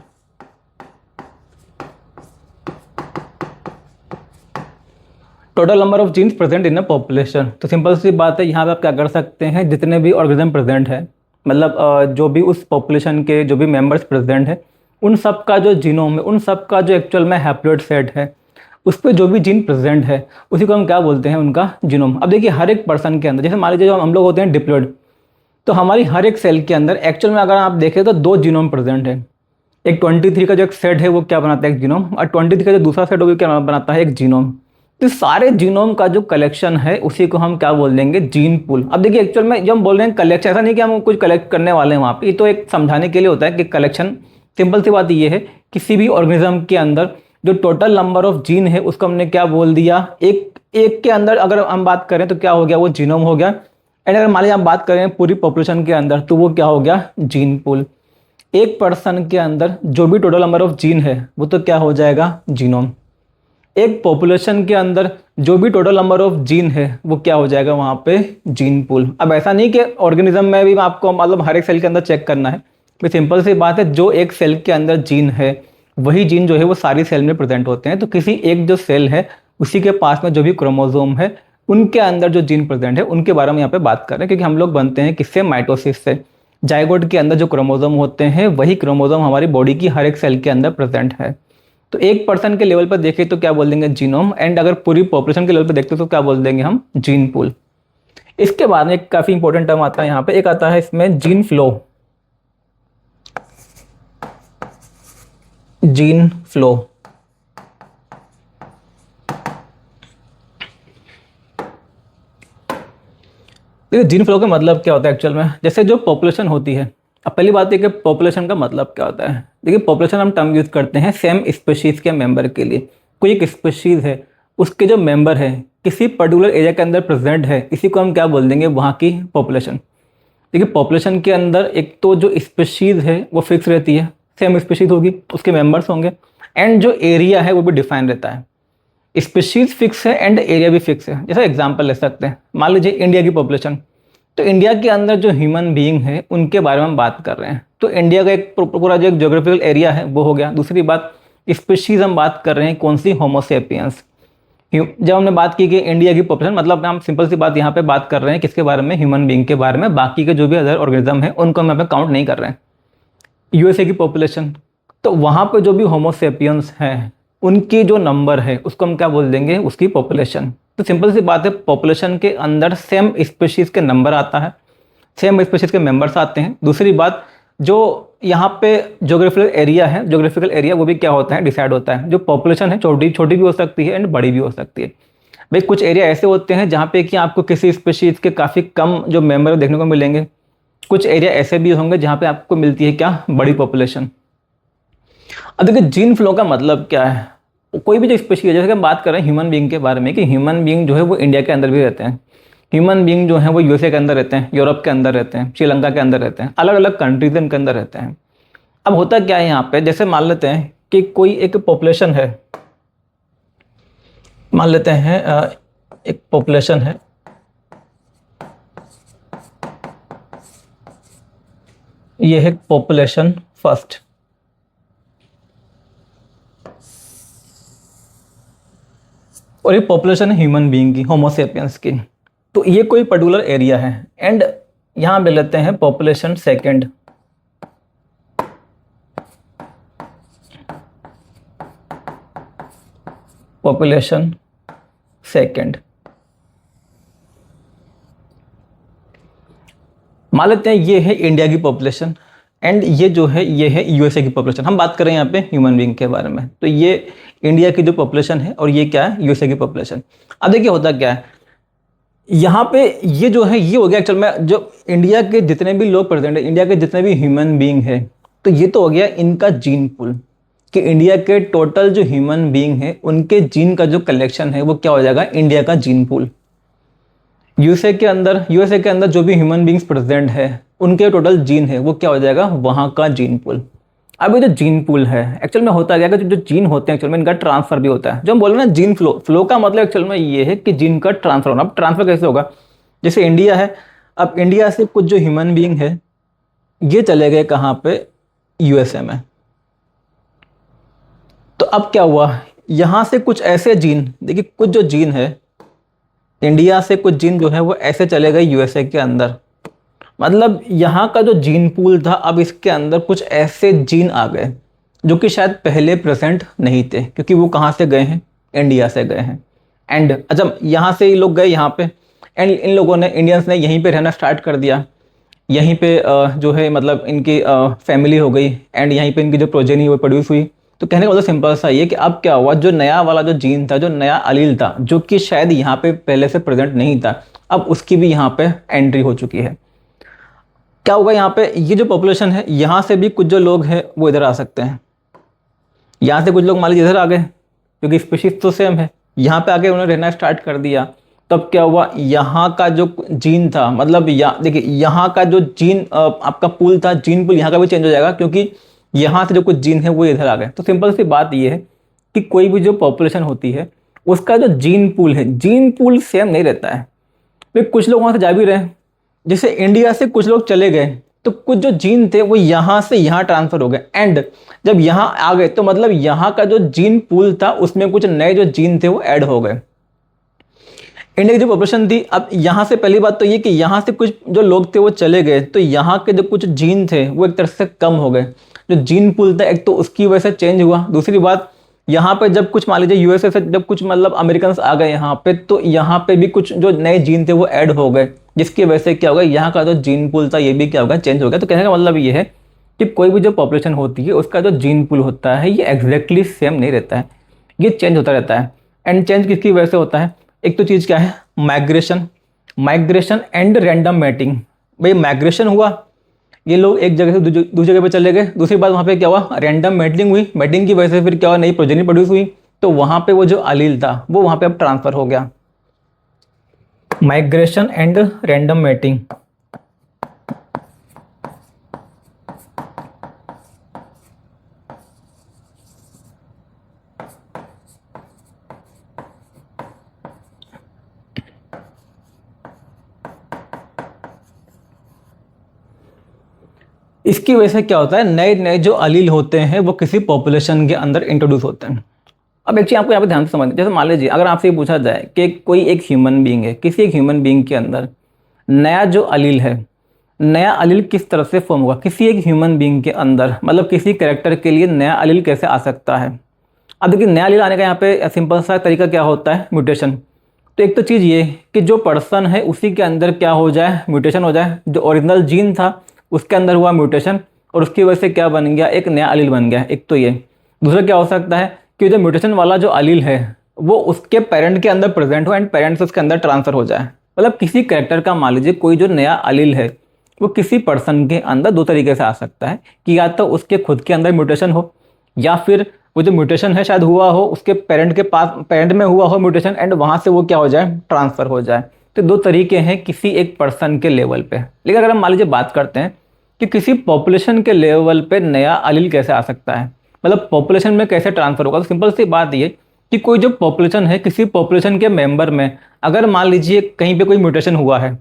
Total number of genes present in a population. तो सिंपल सी बात है, यहाँ पे आप क्या कर सकते हैं, जितने भी ऑर्गेनिज्म प्रेजेंट है, मतलब जो भी उस पॉपुलेशन के जो भी मेंबर्स प्रेजेंट है, उन सब का जो जीनोम है, उन सब का जो एक्चुअल में हैप्लॉइड सेट है, उस पर जो भी जीन प्रेजेंट है उसी को हम क्या बोलते हैं, उनका जीनोम। अब देखिए हर एक पर्सन के अंदर, जैसे मान लीजिए जो हम लोग होते हैं डिप्लॉइड, तो हमारी हर एक सेल के अंदर एक्चुअल में अगर आप देखें तो 2 जीनोम प्रेजेंट है। एक 23 का जो एक सेट है वो क्या बनाता है, एक जीनोम, और 23 का जो दूसरा सेट है वो क्या बनाता है, एक जीनोम। तो सारे जीनोम का जो कलेक्शन है उसी को हम क्या बोल देंगे, जीन पूल। अब देखिए एक्चुअल में जब हम बोल रहे हैं कलेक्शन, ऐसा नहीं कि हम कुछ कलेक्ट करने वाले हैं वहाँ पे, ये तो एक समझाने के लिए होता है कि कलेक्शन। सिंपल सी बात ये है, किसी भी ऑर्गेनिज्म के अंदर जो टोटल नंबर ऑफ जीन है उसको हमने क्या बोल दिया, एक एक के अंदर अगर हम बात करें तो क्या हो गया, वो जीनोम हो गया। एंड अगर मान लीजिए हम बात करें पूरी पॉपुलेशन के अंदर तो वो क्या हो गया, जीन पूल। एक पर्सन के अंदर जो भी टोटल नंबर ऑफ जीन है वो तो क्या हो जाएगा, जीनोम। एक पॉपुलेशन के अंदर जो भी टोटल नंबर ऑफ जीन है वो क्या हो जाएगा वहाँ पे, जीन पूल। अब ऐसा नहीं कि ऑर्गेनिज्म में भी आपको मतलब हर एक सेल के अंदर चेक करना है, तो सिंपल सी बात है, जो एक सेल के अंदर जीन है वही जीन जो है वो सारी सेल में प्रेजेंट होते हैं। तो किसी एक जो सेल है उसी के पास में जो भी क्रोमोसोम है उनके अंदर जो जीन प्रेजेंट है उनके बारे में यहाँ पे बात कर रहे हैं, क्योंकि हम लोग बनते हैं किससे, माइटोसिस से। जाइगोट के अंदर जो क्रोमोसोम होते हैं वही क्रोमोसोम हमारी बॉडी की हर एक सेल के अंदर प्रेजेंट है। तो एक पर्सन के लेवल पर देखें तो क्या बोल देंगे, जीनोम। एंड अगर पूरी पॉपुलेशन के लेवल पर देखते तो क्या बोल देंगे हम, जीन पूल। इसके बाद में एक काफी इंपॉर्टेंट टर्म आता है यहाँ पे, एक आता है इसमें जीन फ्लो। जीन फ्लो, देखिए जीन फ्लो का मतलब क्या होता है एक्चुअल में, जैसे जो पॉपुलेशन होती है। अब पहली बात है कि पॉपुलेशन का मतलब क्या होता है। देखिए पॉपुलेशन हम टर्म यूज करते हैं सेम स्पेशीज के मेंबर के लिए। कोई एक स्पेशीज है, उसके जो मेंबर है किसी पर्टिकुलर एरिया के अंदर प्रेजेंट है, इसी को हम क्या बोल देंगे, वहाँ की पॉपुलेशन। देखिए पॉपुलेशन के अंदर एक तो जो स्पेशीज है वो फिक्स रहती है, सेम स्पेशीज होगी, उसके मेंबर्स होंगे। एंड जो एरिया है वो भी डिफाइन रहता है। स्पेशीज फिक्स है एंड एरिया भी फिक्स है। जैसा एग्जांपल ले सकते हैं, मान लीजिए इंडिया की पॉपुलेशन, तो इंडिया के अंदर जो ह्यूमन बीइंग है उनके बारे में हम बात कर रहे हैं। तो इंडिया का एक पूरा जो एक ज्योग्राफिकल एरिया है वो हो गया। दूसरी बात, स्पेशीज हम बात कर रहे हैं कौन सी, होमोसेपियंस। जब हमने बात की कि इंडिया की पॉपुलेशन, मतलब हम सिंपल सी बात यहाँ पे बात कर रहे हैं किसके बारे में, ह्यूमन बीइंग के बारे में। बाकी के जो भी अदर ऑर्गेनिज्म है उनको हम यहाँ पे काउंट नहीं कर रहे हैं। यूएसए की पॉपुलेशन, तो वहाँ पे जो भी होमोसेपियंस हैं उनकी जो नंबर है उसको हम क्या बोल देंगे, उसकी पॉपुलेशन। तो सिंपल सी बात है, पॉपुलेशन के अंदर सेम स्पेशीज के नंबर आता है, सेम स्पेशीज के मेंबर्स आते हैं। दूसरी बात, जो यहाँ पे ज्योग्राफिकल एरिया है, ज्योग्राफिकल एरिया वो भी क्या होता है, डिसाइड होता है। जो पॉपुलेशन है छोटी छोटी भी हो सकती है एंड बड़ी भी हो सकती है। भाई कुछ एरिया ऐसे होते हैं जहाँ पे कि आपको किसी स्पेशीज के काफ़ी कम जो मेंबर देखने को मिलेंगे। कुछ एरिया ऐसे भी होंगे जहाँ पे आपको मिलती है क्या, बड़ी पॉपुलेशन। अब देखिए जीन फ्लो का मतलब क्या है। कोई भी जो स्पेशीज है, जैसे कि हम बात कर रहे हैं ह्यूमन बीइंग के बारे में, कि ह्यूमन बीइंग जो है वो इंडिया के अंदर भी रहते हैं, ह्यूमन बीइंग जो है वो यूएसए के अंदर रहते हैं, यूरोप के अंदर रहते हैं, श्रीलंका के अंदर रहते हैं, अलग अलग कंट्रीज के अंदर रहते हैं। अब होता क्या है यहाँ पे, जैसे मान लेते हैं कि कोई एक पॉपुलेशन है, मान लेते हैं एक पॉपुलेशन है, ये है पॉपुलेशन फर्स्ट। और ये पॉपुलेशन है ह्यूमन बीइंग की, होमोसेपियंस की। तो ये कोई पर्टिकुलर एरिया है। एंड यहां ले लेते हैं पॉपुलेशन सेकंड। पॉपुलेशन सेकंड, मान लेते हैं ये है इंडिया की पॉपुलेशन एंड ये जो है ये है यूएसए की पॉपुलेशन। हम बात कर रहे हैं यहाँ पे ह्यूमन बीइंग के बारे में। तो ये इंडिया की जो पॉपुलेशन है और ये क्या है, यूएसए की पॉपुलेशन। अब देखिए होता क्या है यहाँ पे, ये जो है ये हो गया एक्चुअल में जो इंडिया के जितने भी लोग प्रेजेंट है, इंडिया के जितने भी ह्यूमन बीइंग है, तो ये तो हो गया इनका जीन पूल, कि इंडिया के टोटल जो ह्यूमन बीइंग है उनके जीन का जो कलेक्शन है वो क्या हो जाएगा, इंडिया का जीन पूल। यूएसए के अंदर जो भी ह्यूमन बीइंग्स प्रेजेंट है उनके टोटल जीन है वो क्या हो जाएगा, वहां का जीन पूल। अब ये जो जीन पूल है एक्चुअल में होता क्या है कि जो जीन होते हैं एक्चुअल में इनका ट्रांसफर भी होता है। जो हम बोल रहे हैं ना जीन फ्लो का मतलब एक्चुअल में ये है कि जीन का ट्रांसफर होना। अब ट्रांसफर कैसे होगा, जैसे इंडिया है, अब इंडिया से कुछ जो ह्यूमन बीइंग है ये चले गए कहाँ पे, यूएसए में। तो अब क्या हुआ, यहाँ से कुछ ऐसे जीन, देखिए कुछ जो जीन है इंडिया से, कुछ जीन जो है वो ऐसे चले गए यूएसए के अंदर। मतलब यहाँ का जो जीन पूल था, अब इसके अंदर कुछ ऐसे जीन आ गए जो कि शायद पहले प्रेजेंट नहीं थे, क्योंकि वो कहाँ से गए हैं, इंडिया से गए हैं। एंड अच्छा, यहाँ से ये लोग गए यहाँ पे, एंड इन लोगों ने, इंडियंस ने यहीं पे रहना स्टार्ट कर दिया। यहीं पे जो है मतलब इनकी फैमिली हो गई, एंड यहीं पे इनकी जो प्रोजेनी वो प्रोड्यूस हुई। तो कहने का मतलब सिंपल सा ये कि अब क्या हुआ, जो नया वाला जो जीन था, जो नया अलील था, जो कि शायद यहाँ पे पहले से प्रेजेंट नहीं था, अब उसकी भी यहाँ पे एंट्री हो चुकी है। क्या होगा यहाँ पे, ये जो पॉपुलेशन है, यहाँ से भी कुछ जो लोग हैं वो इधर आ सकते हैं। यहाँ से कुछ लोग मान लीजिए इधर आ गए, क्योंकि स्पीशीज तो सेम है, यहाँ पे आके उन्होंने रहना स्टार्ट कर दिया। तब क्या हुआ, यहाँ का जो जीन था, मतलब देखिए यहाँ का जो जीन आपका पूल था, जीन पूल यहाँ का भी चेंज हो जाएगा, क्योंकि यहाँ से जो कुछ जीन है वो इधर आ गए। तो सिंपल सी बात ये है कि कोई भी जो पॉपुलेशन होती है उसका जो जीन पूल है, जीन पूल सेम नहीं रहता है। फिर कुछ लोग वहाँ से जा भी रहे हैं, जैसे इंडिया से कुछ लोग चले गए, तो कुछ जो जीन थे वो यहाँ से यहाँ ट्रांसफर हो गए, एंड जब यहाँ आ गए तो मतलब यहाँ का जो जीन पूल था उसमें कुछ नए जो जीन थे वो ऐड हो गए। इंडिया की जो पॉपुलेशन थी, अब यहाँ से पहली बात तो ये कि यहाँ से कुछ जो लोग थे वो चले गए, तो यहाँ के जो कुछ जीन थे वो एक तरह से कम हो गए। जो जीन पूल था एक तो उसकी वजह से चेंज हुआ, दूसरी बात यहाँ पे जब कुछ मान लीजिए यूएसए से जब कुछ मतलब अमेरिकन आ गए यहाँ पे, तो यहाँ पे भी कुछ जो नए जीन थे वो ऐड हो गए, जिसकी वजह से क्या होगा, यहाँ का जो जीन पूल था ये भी क्या होगा, चेंज हो गया। तो कहने का मतलब ये है कि कोई भी जो पॉपुलेशन होती है उसका जो जीन पूल होता है ये एग्जैक्टली सेम नहीं रहता है, ये चेंज होता रहता है। एंड चेंज किसकी वजह से होता है, एक तो चीज़ क्या है, माइग्रेशन एंड रैंडम मैटिंग। भाई माइग्रेशन हुआ, ये लोग एक जगह से दूसरी जगह पे चले गए, दूसरी बात वहाँ पे क्या हुआ, रैंडम मैटिंग हुई, मैटिंग की वजह से फिर क्या हुआ, नई प्रोजेनी प्रोड्यूस हुई, तो वहाँ पे वो जो अलील था वो वहाँ पे अब ट्रांसफर हो गया। Migration and random mating. इसकी वजह से क्या होता है, नए नए जो अलील होते हैं वो किसी पॉपुलेशन के अंदर इंट्रोड्यूस होते हैं। अब एक चीज़ आपको यहाँ पे ध्यान से समझना, जैसे मान लीजिए अगर आपसे ये पूछा जाए कि कोई एक ह्यूमन बीइंग है, किसी एक ह्यूमन बीइंग के अंदर नया जो अलील है, नया अलील किस तरह से फॉर्म होगा किसी एक ह्यूमन बीइंग के अंदर, मतलब किसी कैरेक्टर के लिए नया अलील कैसे आ सकता है। अब देखिए नया अलील आने का यहाँ पे सिंपल सा तरीका क्या होता है, म्यूटेशन। तो एक तो चीज़ ये कि जो पर्सन है उसी के अंदर क्या हो जाए, म्यूटेशन हो जाए, जो ओरिजिनल जीन था उसके अंदर हुआ म्यूटेशन, और उसकी वजह से क्या बन गया, एक नया अलील बन गया। एक तो ये, दूसरा क्या हो सकता है कि जो म्यूटेशन वाला जो अलील है वो उसके पेरेंट के अंदर प्रेजेंट हो एंड पेरेंट से उसके अंदर ट्रांसफर हो जाए। मतलब किसी कैरेक्टर का मान लीजिए कोई जो नया अलील है वो किसी पर्सन के अंदर दो तरीके से आ सकता है, कि या तो उसके खुद के अंदर म्यूटेशन हो, या फिर वो जो म्यूटेशन है शायद हुआ हो उसके पेरेंट के पास, पेरेंट में हुआ हो म्यूटेशन, एंड वहाँ से वो क्या हो जाए, ट्रांसफर हो जाए। तो दो तरीके हैं किसी एक पर्सन के लेवल पे। लेकिन अगर हम मान लीजिए बात करते हैं कि किसी पॉपुलेशन के लेवल पे नया अलील कैसे आ सकता है, मतलब पॉपुलेशन में कैसे ट्रांसफर होगा, तो सिंपल सी बात ये कि कोई जो पॉपुलेशन है, किसी पॉपुलेशन के मेंबर में अगर मान लीजिए कहीं पे कोई म्यूटेशन हुआ है,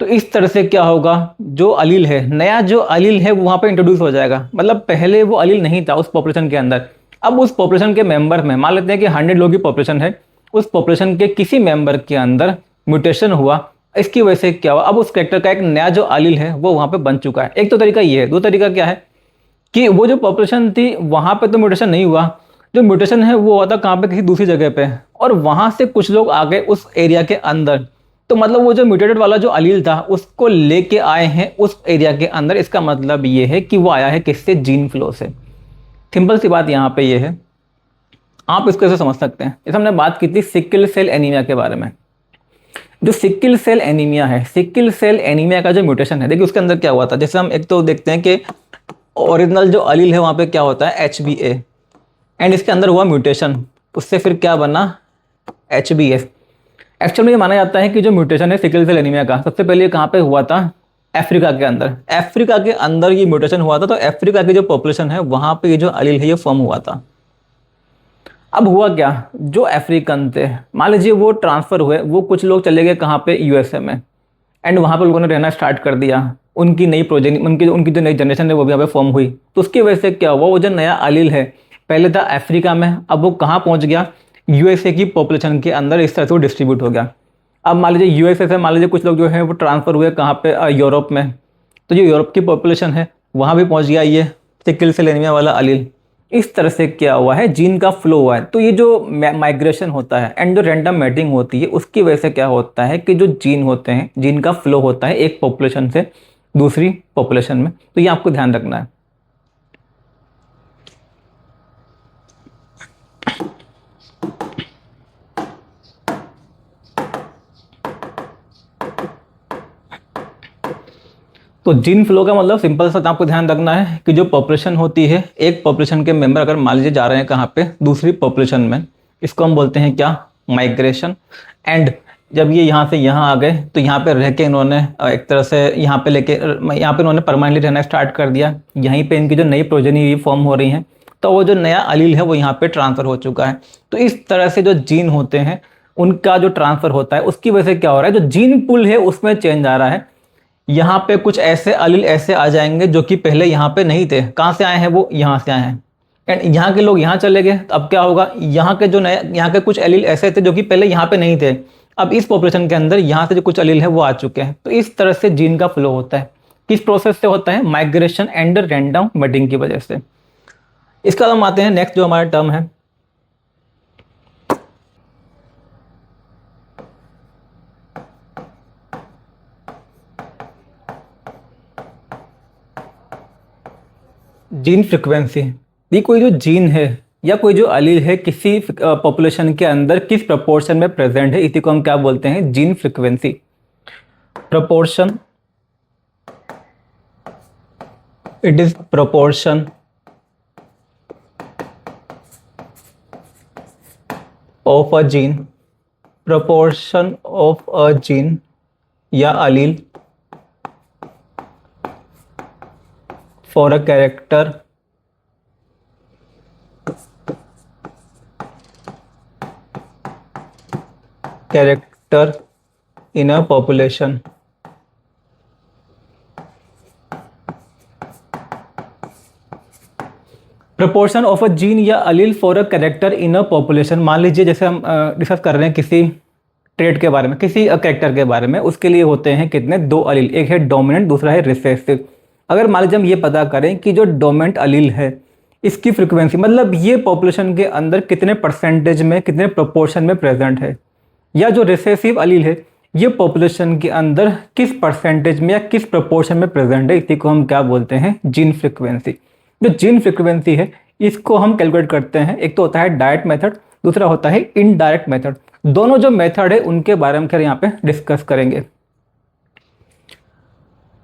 तो इस तरह से क्या होगा, जो अलील है, नया जो अलील है वो वहाँ पे इंट्रोड्यूस हो जाएगा। मतलब पहले वो अलील नहीं था उस पॉपुलेशन के अंदर, अब उस पॉपुलेशन के मेंबर में, मान लेते हैं कि 100 लोगों की पॉपुलेशन है, उस पॉपुलेशन के किसी मेंबर के अंदर म्यूटेशन हुआ, इसकी वजह से क्या हुआ, अब उस कैरेक्टर का एक नया जो अलील है वो वहाँ पे बन चुका है। एक तो तरीका ये है। दो तरीका क्या है कि वो जो पॉपुलेशन थी वहाँ पे तो म्यूटेशन नहीं हुआ, जो म्यूटेशन है वो हुआ था कहाँ पे, किसी दूसरी जगह पे, और वहाँ से कुछ लोग आ गए उस एरिया के अंदर, तो मतलब वो जो म्यूटेटेड वाला जो अलील था उसको लेके आए हैं उस एरिया के अंदर। इसका मतलब ये है कि वो आया है किससे, जीन फ्लो से। सिंपल सी बात यहाँ पे ये है, आप इसको ऐसे समझ सकते हैं। जैसे हमने बात की थी सिकल सेल एनीमिया के बारे में, जो सिकल सेल एनीमिया है, सिकल सेल एनीमिया का जो म्यूटेशन है, देखिए उसके अंदर क्या हुआ था। जैसे हम एक तो देखते हैं कि ओरिजिनल जो अलील है वहाँ पे क्या होता है, HbA, एंड इसके अंदर हुआ म्यूटेशन, उससे फिर क्या बना, HbS। एक्चुअल में ये माना जाता है कि जो म्यूटेशन है सिकल सेल एनीमिया का, सबसे पहले कहाँ पे हुआ था, अफ्रीका के अंदर। अफ्रीका के अंदर ये म्यूटेशन हुआ था, तो अफ्रीका की जो पॉपुलेशन है वहाँ पे ये जो अलील है ये फॉर्म हुआ था। अब हुआ क्या, जो अफ्रीकन थे मान लीजिए वो ट्रांसफ़र हुए, वो कुछ लोग चले गए कहाँ पे, यूएसए में, एंड वहाँ पे लोगों ने रहना स्टार्ट कर दिया। उनकी नई प्रोजेनी, उनकी उनकी जो नई जनरेशन है वो भी यहाँ पे फॉर्म हुई। तो उसकी वजह से क्या हुआ, वो जो नया अलील है पहले था अफ्रीका में, अब वो कहाँ पहुँच गया, यूएसए की पॉपुलेशन के अंदर इस तरह से वो डिस्ट्रीब्यूट हो गया। अब मान लीजिए यूएसए से मान लीजिए कुछ लोग जो है वो ट्रांसफ़र हुए कहाँ पे, यूरोप में। तो जो यूरोप की पॉपुलेशन है वहाँ भी पहुँच गया ये सिकल सेल एनीमिया वाला अलील। इस तरह से क्या हुआ है, जीन का फ्लो हुआ है। तो ये जो माइग्रेशन होता है एंड जो रैंडम मैटिंग होती है उसकी वजह से क्या होता है कि जो जीन होते हैं, जीन का फ्लो होता है एक पॉपुलेशन से दूसरी पॉपुलेशन में। तो ये आपको ध्यान रखना है। तो जीन फ्लो का मतलब सिंपल सा आपको ध्यान रखना है कि जो पॉपुलेशन होती है, एक पॉपुलेशन के मेंबर अगर मान लीजिए जा रहे हैं कहाँ पे, दूसरी पॉपुलेशन में, इसको हम बोलते हैं क्या, माइग्रेशन। एंड जब ये यहाँ से यहाँ आ गए तो यहाँ पे रह के इन्होंने एक तरह से यहाँ पे लेके यहाँ पे इन्होंने परमानेंटली रहना स्टार्ट कर दिया। यहीं पे इनकी जो नई प्रोजेनी फॉर्म हो रही हैं, तो वो जो नया अलील है वो यहाँ पे ट्रांसफ़र हो चुका है। तो इस तरह से जो जीन होते हैं उनका जो ट्रांसफ़र होता है उसकी वजह से क्या हो रहा है, जो जीन पुल है उसमें चेंज आ रहा है। यहाँ पे कुछ ऐसे अलील ऐसे आ जाएंगे जो कि पहले यहाँ पे नहीं थे। कहाँ से आए हैं, वो यहाँ से आए हैं। एंड यहाँ के लोग यहाँ चले गए, तो अब क्या होगा, यहाँ के जो नए, यहाँ के कुछ अलील ऐसे थे जो कि पहले यहाँ पे नहीं थे, अब इस पॉपुलेशन के अंदर यहाँ से जो कुछ अलील है वो आ चुके हैं। तो इस तरह से जीन का फ्लो होता है। किस प्रोसेस से होता है, माइग्रेशन एंड रैंडम मैटिंग की वजह से। इसका हम आते हैं नेक्स्ट जो हमारा टर्म है, जीन फ्रिक्वेंसी। ये कोई जो जीन है या कोई जो अलील है किसी पॉपुलेशन के अंदर किस प्रपोर्शन में प्रेजेंट है, इसी को हम क्या बोलते हैं, gene frequency. Proportion, it is proportion of a gene, proportion of a gene या allele for a character in a population. Proportion of a gene या allele for a character in a population. मान लीजिए जैसे हम discuss कर रहे हैं किसी ट्रेड के बारे में, किसी कैरेक्टर के बारे में, उसके लिए होते हैं कितने, दो अलील, एक है डोमिनेंट दूसरा है रिसेसिव। अगर मान लीजिए हम ये पता करें कि जो डोमिनेंट अलील है इसकी फ्रिक्वेंसी, मतलब ये पॉपुलेशन के अंदर कितने परसेंटेज में, कितने प्रोपोर्शन में प्रेजेंट है, या जो रिसेसिव अलील है ये पॉपुलेशन के अंदर किस परसेंटेज में या किस प्रोपोर्शन में प्रेजेंट है, इसी को हम क्या बोलते हैं, जीन फ्रिक्वेंसी। जो जीन फ्रिक्वेंसी है इसको हम कैलकुलेट करते हैं, एक तो होता है डायरेक्ट मेथड, दूसरा होता है इनडायरेक्ट मेथड। दोनों जो मेथड है उनके बारे में फिर यहाँ पे डिस्कस करेंगे।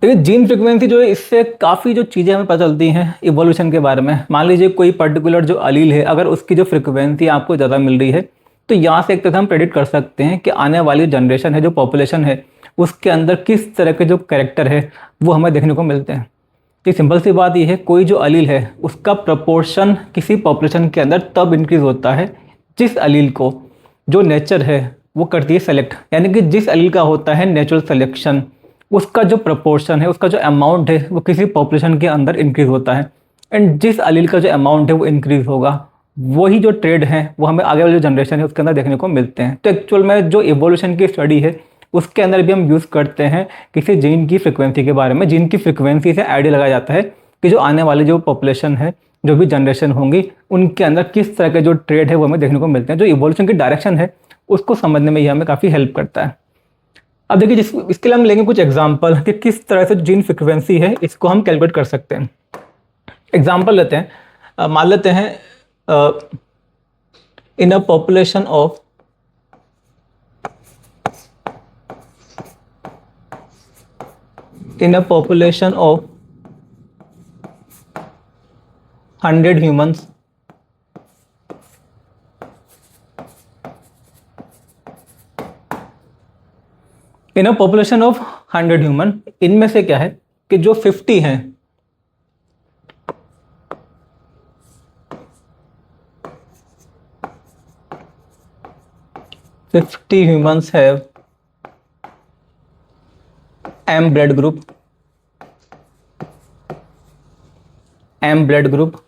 तो ये जीन फ्रिक्वेंसी जो है इससे काफ़ी जो चीज़ें हमें पता चलती हैं इवोल्यूशन के बारे में। मान लीजिए कोई पर्टिकुलर जो अलील है अगर उसकी जो फ्रिक्वेंसी आपको ज़्यादा मिल रही है तो यहाँ से एक तरह हम प्रेडिक्ट कर सकते हैं कि आने वाली जनरेशन है, जो पॉपुलेशन है, उसके अंदर किस तरह के जो कैरेक्टर है वो हमें देखने को मिलते हैं। तो सिंपल सी बात यह है, कोई जो अलील है उसका प्रपोर्शन किसी पॉपुलेशन के अंदर तब इंक्रीज होता है जिस अलील को जो नेचर है वो करती है सेलेक्ट, यानी कि जिस अलील का होता है नेचुरल सिलेक्शन, उसका जो प्रपोर्शन है, उसका जो अमाउंट है वो किसी पॉपुलेशन के अंदर इंक्रीज होता है। एंड जिस अलील का जो अमाउंट है वो इंक्रीज होगा, वही जो ट्रेड है वो हमें आगे वाली जो जनरेशन है उसके अंदर देखने को मिलते हैं। तो एक्चुअल में जो इवोल्यूशन की स्टडी है उसके अंदर भी हम यूज़ करते हैं किसी जीन की फ्रिक्वेंसी के बारे में। जीन की फ्रिक्वेंसी से आइडिया लगाया जाता है कि जो आने वाली जो पॉपुलेशन है, जो भी जनरेशन होंगी, उनके अंदर किस तरह के जो ट्रेड है वो हमें देखने को मिलते हैं। जो इवोल्यूशन की डायरेक्शन है उसको समझने में ये हमें काफ़ी हेल्प करता है। अब देखिए इसके लिए हम लेंगे कुछ एग्जाम्पल कि किस तरह से जीन फ्रिक्वेंसी है इसको हम कैलकुलेट कर सकते हैं। एग्जाम्पल लेते हैं, मान लेते हैं in a population of in a population of 100 humans, in a population of 100 human, इनमें से क्या है कि जो 50 हैं, 50 humans have M blood group, M blood group,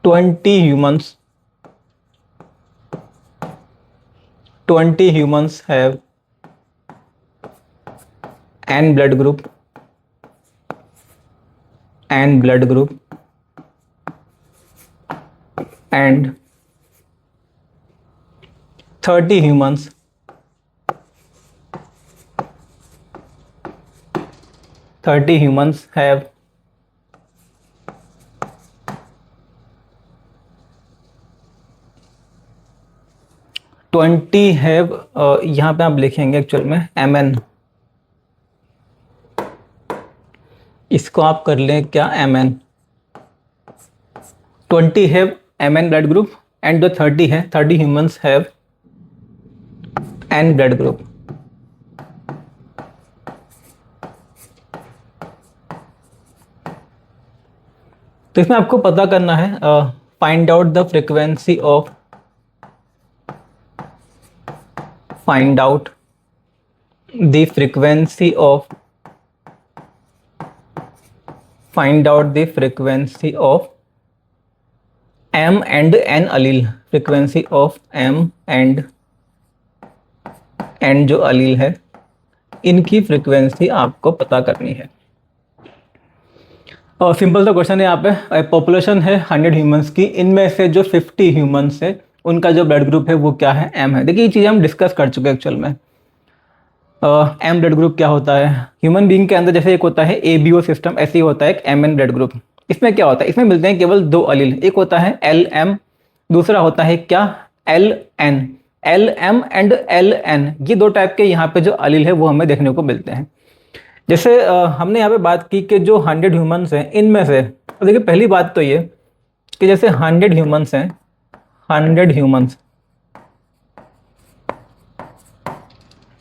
20 humans have N blood group, and 30 humans have यहाँ पे आप लिखेंगे एक्चुअल में MN, इसको आप कर लें क्या MN, 20 have MN blood group and जो 30 है 30 humans have N blood group. तो इसमें आपको पता करना है find out the frequency of find out the frequency of M and N allele, frequency of M and N जो allele है इनकी फ्रीक्वेंसी आपको पता करनी है। और सिंपल सा क्वेश्चन है यहाँ पे, पॉपुलेशन है 100 ह्यूमंस की, इनमें से जो 50 ह्यूमंस है उनका जो ब्लड ग्रुप है वो क्या है, M है। देखिए ये चीज़ हम डिस्कस कर चुके हैं एक्चुअल में। M ब्लड ग्रुप क्या होता है, ह्यूमन बीइंग के अंदर जैसे एक होता है ABO सिस्टम, ऐसे ही होता है एक MN ब्लड ग्रुप। इसमें क्या होता है, इसमें मिलते हैं केवल दो अलील, एक होता है LM, दूसरा होता है क्या LN। LM एंड LN ये दो टाइप के यहाँ पे जो अलील है वो हमें देखने को मिलते हैं। जैसे हमने यहाँ पे बात की कि जो 100 ह्यूमंस हैं इनमें से, तो देखिए पहली बात तो ये कि जैसे 100 ह्यूमंस हैं, 100 ह्यूमंस,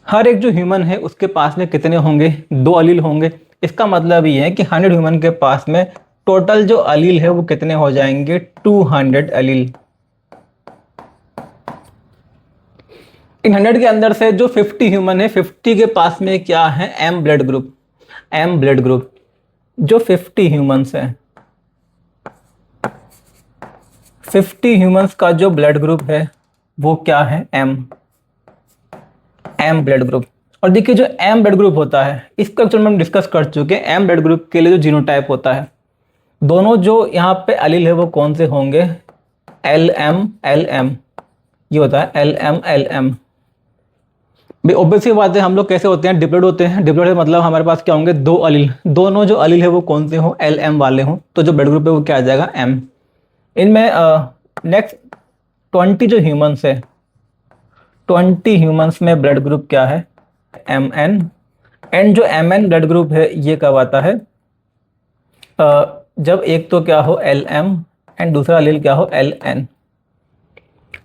हर एक जो ह्यूमन है उसके पास में कितने होंगे, दो अलील होंगे। इसका मतलब ये है कि 100 ह्यूमन के पास में टोटल जो अलील है वो कितने हो जाएंगे, 200 अलील। इन 100 के अंदर से जो 50 ह्यूमन है 50 के पास में क्या है, M blood group, M blood group. जो 50 ह्यूमंस है, 50 ह्यूमंस का जो ब्लड ग्रुप है वो क्या है, M ब्लड ग्रुप। और देखिए जो M ब्लड ग्रुप होता है इसका एक्चुअली हम डिस्कस कर चुके हैं। M ब्लड ग्रुप के लिए जो जीनोटाइप होता है, दोनों जो यहाँ पे अलील है वो कौन से होंगे, LM LM, ये होता है LM LM। भाई ऑब्वियसली बात है, हम लोग कैसे होते हैं, डिप्लॉइड होते हैं। डिप्लॉइड मतलब हमारे पास क्या होंगे, दो अलील, दोनों जो अलील है वो कौन से हो, LM वाले हों, तो जो ब्लड ग्रुप है वो क्या आ जाएगा, M। इनमें नेक्स्ट 20 जो ह्यूमंस है, 20 ह्यूमंस में ब्लड ग्रुप क्या है, MN। एंड जो MN ब्लड ग्रुप है ये कब आता है, जब एक तो क्या हो LM एंड दूसरा अलील क्या हो, LN।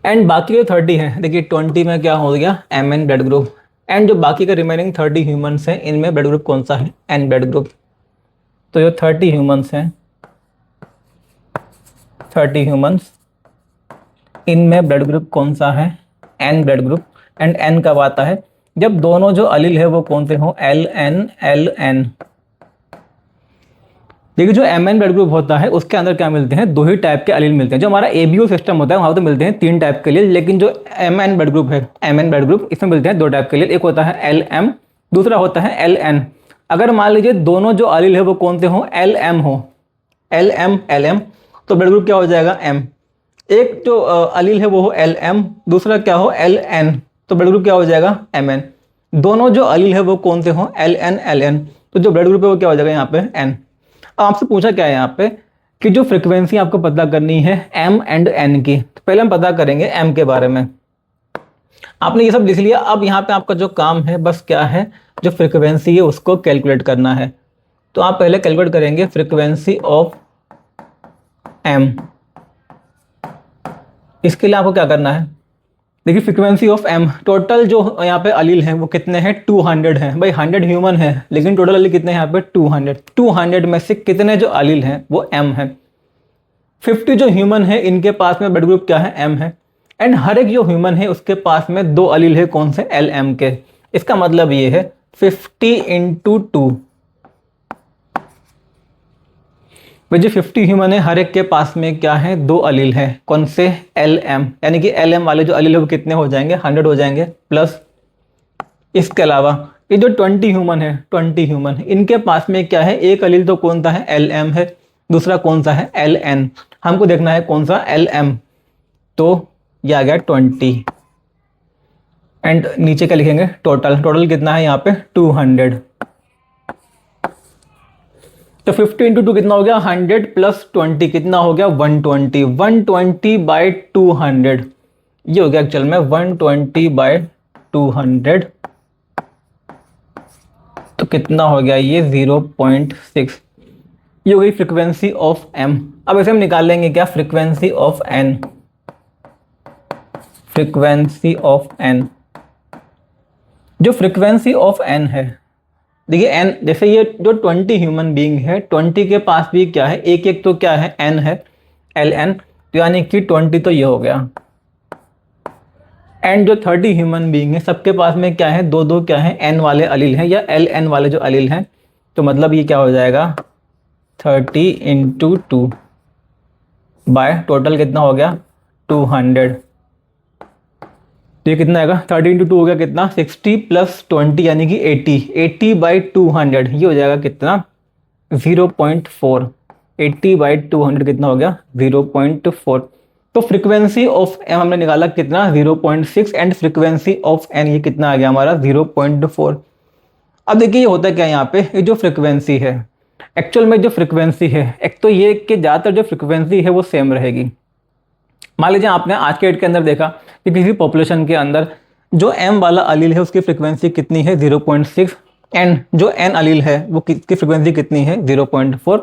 एंड बाकी जो 30 है, देखिए 20 में क्या हो गया, MN ब्लड ग्रुप। एंड जो बाकी का रिमेनिंग 30 ह्यूमंस हैं इनमें ब्लड ग्रुप कौन सा है, N ब्लड ग्रुप। तो जो 30 ह्यूमंस हैं, 30 ह्यूमंस, इनमें ब्लड ग्रुप कौन सा है, N blood group. And N कब आता है, जब दोनों जो अलील है वो कौन से हो, LN LN। देखिए जो MN ब्लड ग्रुप होता है उसके अंदर क्या मिलते हैं, दो ही टाइप के अलील मिलते हैं। जो हमारा ABO सिस्टम होता है वहाँ तो मिलते हैं 3 टाइप के लिए, लेकिन जो MN ब्लड ग्रुप है, MN ब्लड ग्रुप, इसमें मिलते हैं 2 टाइप के लिए, एक होता है LM, दूसरा होता है LN। अगर मान लीजिए दोनों जो अलील है वो कौन से हो, LM हो, LM LM, तो ब्लड ग्रुप क्या हो जाएगा, M। एक जो अलील है वो हो LM, दूसरा क्या हो, LN, तो ब्लड ग्रुप क्या हो जाएगा, MN। दोनों जो अलील है वो कौन से हो, LN LN, तो जो ब्लड ग्रुप है वो क्या हो जाएगा यहाँ पे, N। आपसे पूछा क्या है यहाँ पे कि जो फ्रीक्वेंसी आपको पता करनी है M एंड N की, तो पहले हम पता करेंगे M के बारे में। आपने ये सब लिख लिया, अब यहाँ पे आपका जो काम है बस क्या है, जो फ्रीक्वेंसी है उसको कैलकुलेट करना है। तो आप पहले कैलकुलेट करेंगे फ्रीक्वेंसी ऑफ M। इसके लिए आपको क्या करना है, देखिए फ्रीक्वेंसी ऑफ M, टोटल जो यहाँ पे अलील हैं वो कितने हैं, 200 हैं। भाई 100 ह्यूमन है लेकिन टोटल अलील कितने हैं यहाँ पे, 200। 200 में से कितने जो अलील हैं वो M है। 50 जो ह्यूमन है इनके पास में ब्लड ग्रुप क्या है, M है। एंड हर एक जो ह्यूमन है उसके पास में दो अलील है, कौन से, LM के। इसका मतलब ये है 50 इंटू 2, वे जो 50 ह्यूमन है हर एक के पास में क्या है, 2 अलील है। कौन से? LM, यानी कि LM वाले जो अलील है वो कितने हो जाएंगे, 100 हो जाएंगे। प्लस इसके अलावा ये जो 20 ह्यूमन है, 20 ह्यूमन इनके पास में क्या है, एक अलील तो कौन सा है, LM है, दूसरा कौन सा है, LN। हमको देखना है कौन सा, LM, तो ये आ गया 20। एंड नीचे क्या लिखेंगे, टोटल, टोटल कितना है यहाँ पे 200। तो 50 इंटू 2 कितना हो गया, 100 प्लस 20 कितना हो गया, 120। 120 बाई 200, ये हो गया एक्चुअल में 120 बाई 200, तो कितना हो गया ये 0.6। ये हो गई फ्रीक्वेंसी ऑफ M। अब ऐसे हम निकाल लेंगे क्या, frequency of N, frequency of N। जो फ्रीक्वेंसी ऑफ N है, देखिए N, जैसे ये जो 20 ह्यूमन बीइंग है, 20 के पास भी क्या है, एक एक तो क्या है, N है, LN, तो यानी कि 20 तो ये हो गया। एंड जो 30 ह्यूमन बीइंग है सबके पास में क्या है, दो दो क्या है, N वाले अलील हैं, या LN वाले जो अलील हैं। तो मतलब ये क्या हो जाएगा, 30 इंटू 2 बाय टोटल कितना हो गया, 200। तो ये कितना आएगा, 30 इंटू 2 हो गया कितना, 60 प्लस 20 यानी कि 80, 80 बाई 200, ये हो जाएगा कितना, 0.4। 80 बाई 200 कितना हो गया, 0.4। तो फ्रीक्वेंसी ऑफ M हमने निकाला कितना, 0.6, एंड फ्रीक्वेंसी ऑफ N ये कितना आ गया हमारा, 0.4। अब देखिए ये होता है क्या यहाँ पे, ये जो फ्रीक्वेंसी है, एक्चुअल में जो फ्रीक्वेंसी है, एक तो ये कि ज़्यादातर जो फ्रीक्वेंसी है वो सेम रहेगी। मान लीजिए आपने आज के डेट के अंदर देखा कि किसी पॉपुलेशन के अंदर जो M वाला अलील है उसकी फ्रीक्वेंसी कितनी है, 0.6, एंड जो N अलील है वो की फ्रीक्वेंसी कितनी है, 0.4।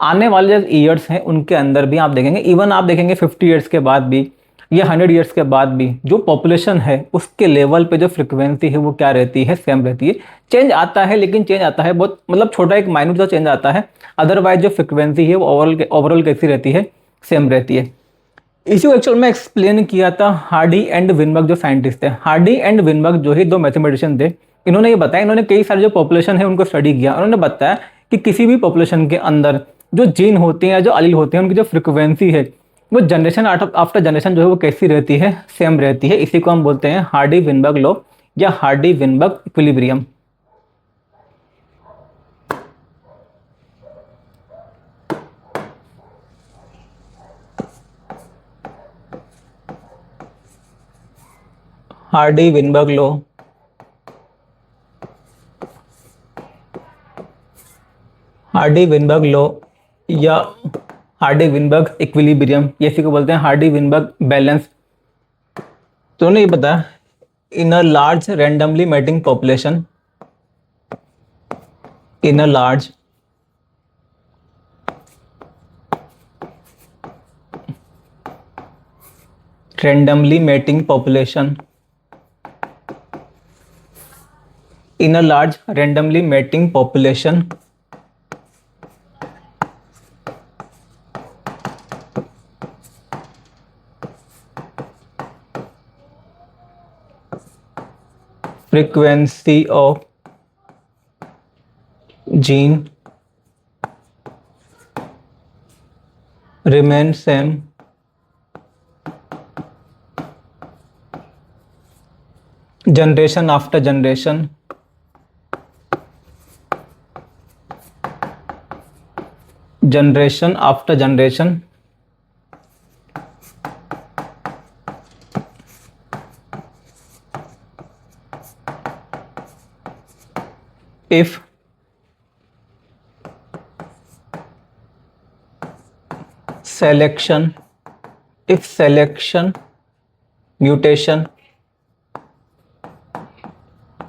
आने वाले जो ईयर्स हैं उनके अंदर भी आप देखेंगे, इवन आप देखेंगे 50 ईयर्स के बाद भी या 100 ईयर्स के बाद भी जो पॉपुलेशन है उसके लेवल पे जो फ्रीक्वेंसी है वो क्या रहती है, सेम रहती है। चेंज आता है, लेकिन चेंज आता है बहुत, मतलब छोटा एक माइन्यूट सा चेंज आता है, अदरवाइज जो फ्रीक्वेंसी है वो ओवरऑल कैसी रहती है, सेम रहती है। इसी को एक्चुअल में एक्सप्लेन किया था हार्डी एंड विनबर्ग जो साइंटिस्ट थे। हार्डी एंड विनबर्ग जो ही दो मैथमेटिशियन थे, इन्होंने ये बताया, इन्होंने कई सारे जो पॉपुलेशन है उनको स्टडी किया। उन्होंने बताया कि किसी भी पॉपुलेशन के अंदर जो जीन होते हैं या जो अलील होते हैं उनकी जो फ्रिक्वेंसी है वो जनरेशन आफ्टर जनरेशन जो है वो कैसी रहती है, सेम रहती है। इसी को हम बोलते हैं हार्डी विनबर्ग लॉ या Hardy Weinberg equilibrium. Hardy Weinberg law, Hardy Weinberg law या हार्डी विनबर्ग इक्विलिब्रियम, ये इसी को बोलते हैं हार्डी विनबर्ग बैलेंस। तो उन्होंने ये बताया, in a large randomly mating population, in a large randomly mating population, in a large randomly mating population, frequency of gene remains same generation after generation, generation after generation, if selection, if selection, mutation,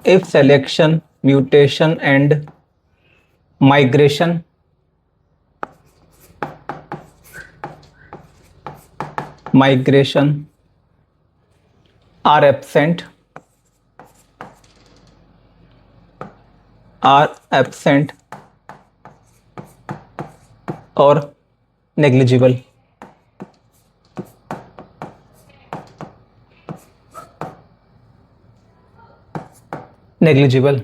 if selection, mutation and migration are absent, or negligible, negligible.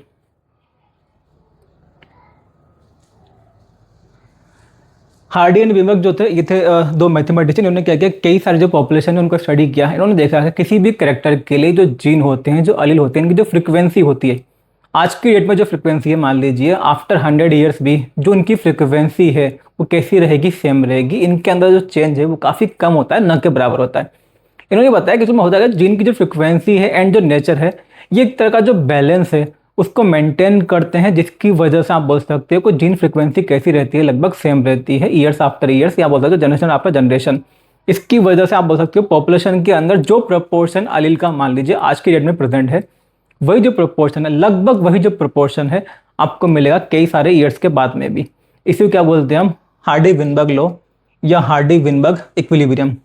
Hardy and Weinberg जो थे ये थे दो mathematician. इन्होंने क्या किया, कई सारे जो पॉपुलेशन है उनको स्टडी किया है। इन्होंने देखा है किसी भी करेक्टर के लिए जो जीन होते हैं, जो अलील होते हैं, इनकी जो फ्रिक्वेंसी होती है, आज की डेट में जो फ्रिक्वेंसी है, मान लीजिए आफ्टर 100 ईयर्स भी जो उनकी फ्रिक्वेंसी है वो कैसी रहेगी, सेम रहेगी। इनके अंदर जो चेंज है वो काफ़ी कम होता है, न के बराबर होता है। इन्होंने बताया कि इसमें होता है जीन की जो फ्रिक्वेंसी है एंड जो नेचर है, ये एक तरह का जो बैलेंस है उसको मेंटेन करते हैं, जिसकी वजह से आप बोल सकते हो कि जीन फ्रिक्वेंसी कैसी रहती है, लगभग सेम रहती है ईयर्स आफ्टर ईयर्स, या बोल सकते हो जनरेशन आफ्टर जनरेशन। इसकी वजह से आप बोल सकते हो पॉपुलेशन के अंदर जो प्रपोर्शन अलील का मान लीजिए आज की डेट में प्रेजेंट है, वही जो प्रोपोर्शन है, लगभग वही जो प्रोपोर्शन है आपको मिलेगा कई सारे ईयर्स के बाद में भी। इसी को क्या बोलते हैं हम, हार्डी विनबर्ग लॉ या हार्डी विनबर्ग इक्विलिब्रियम।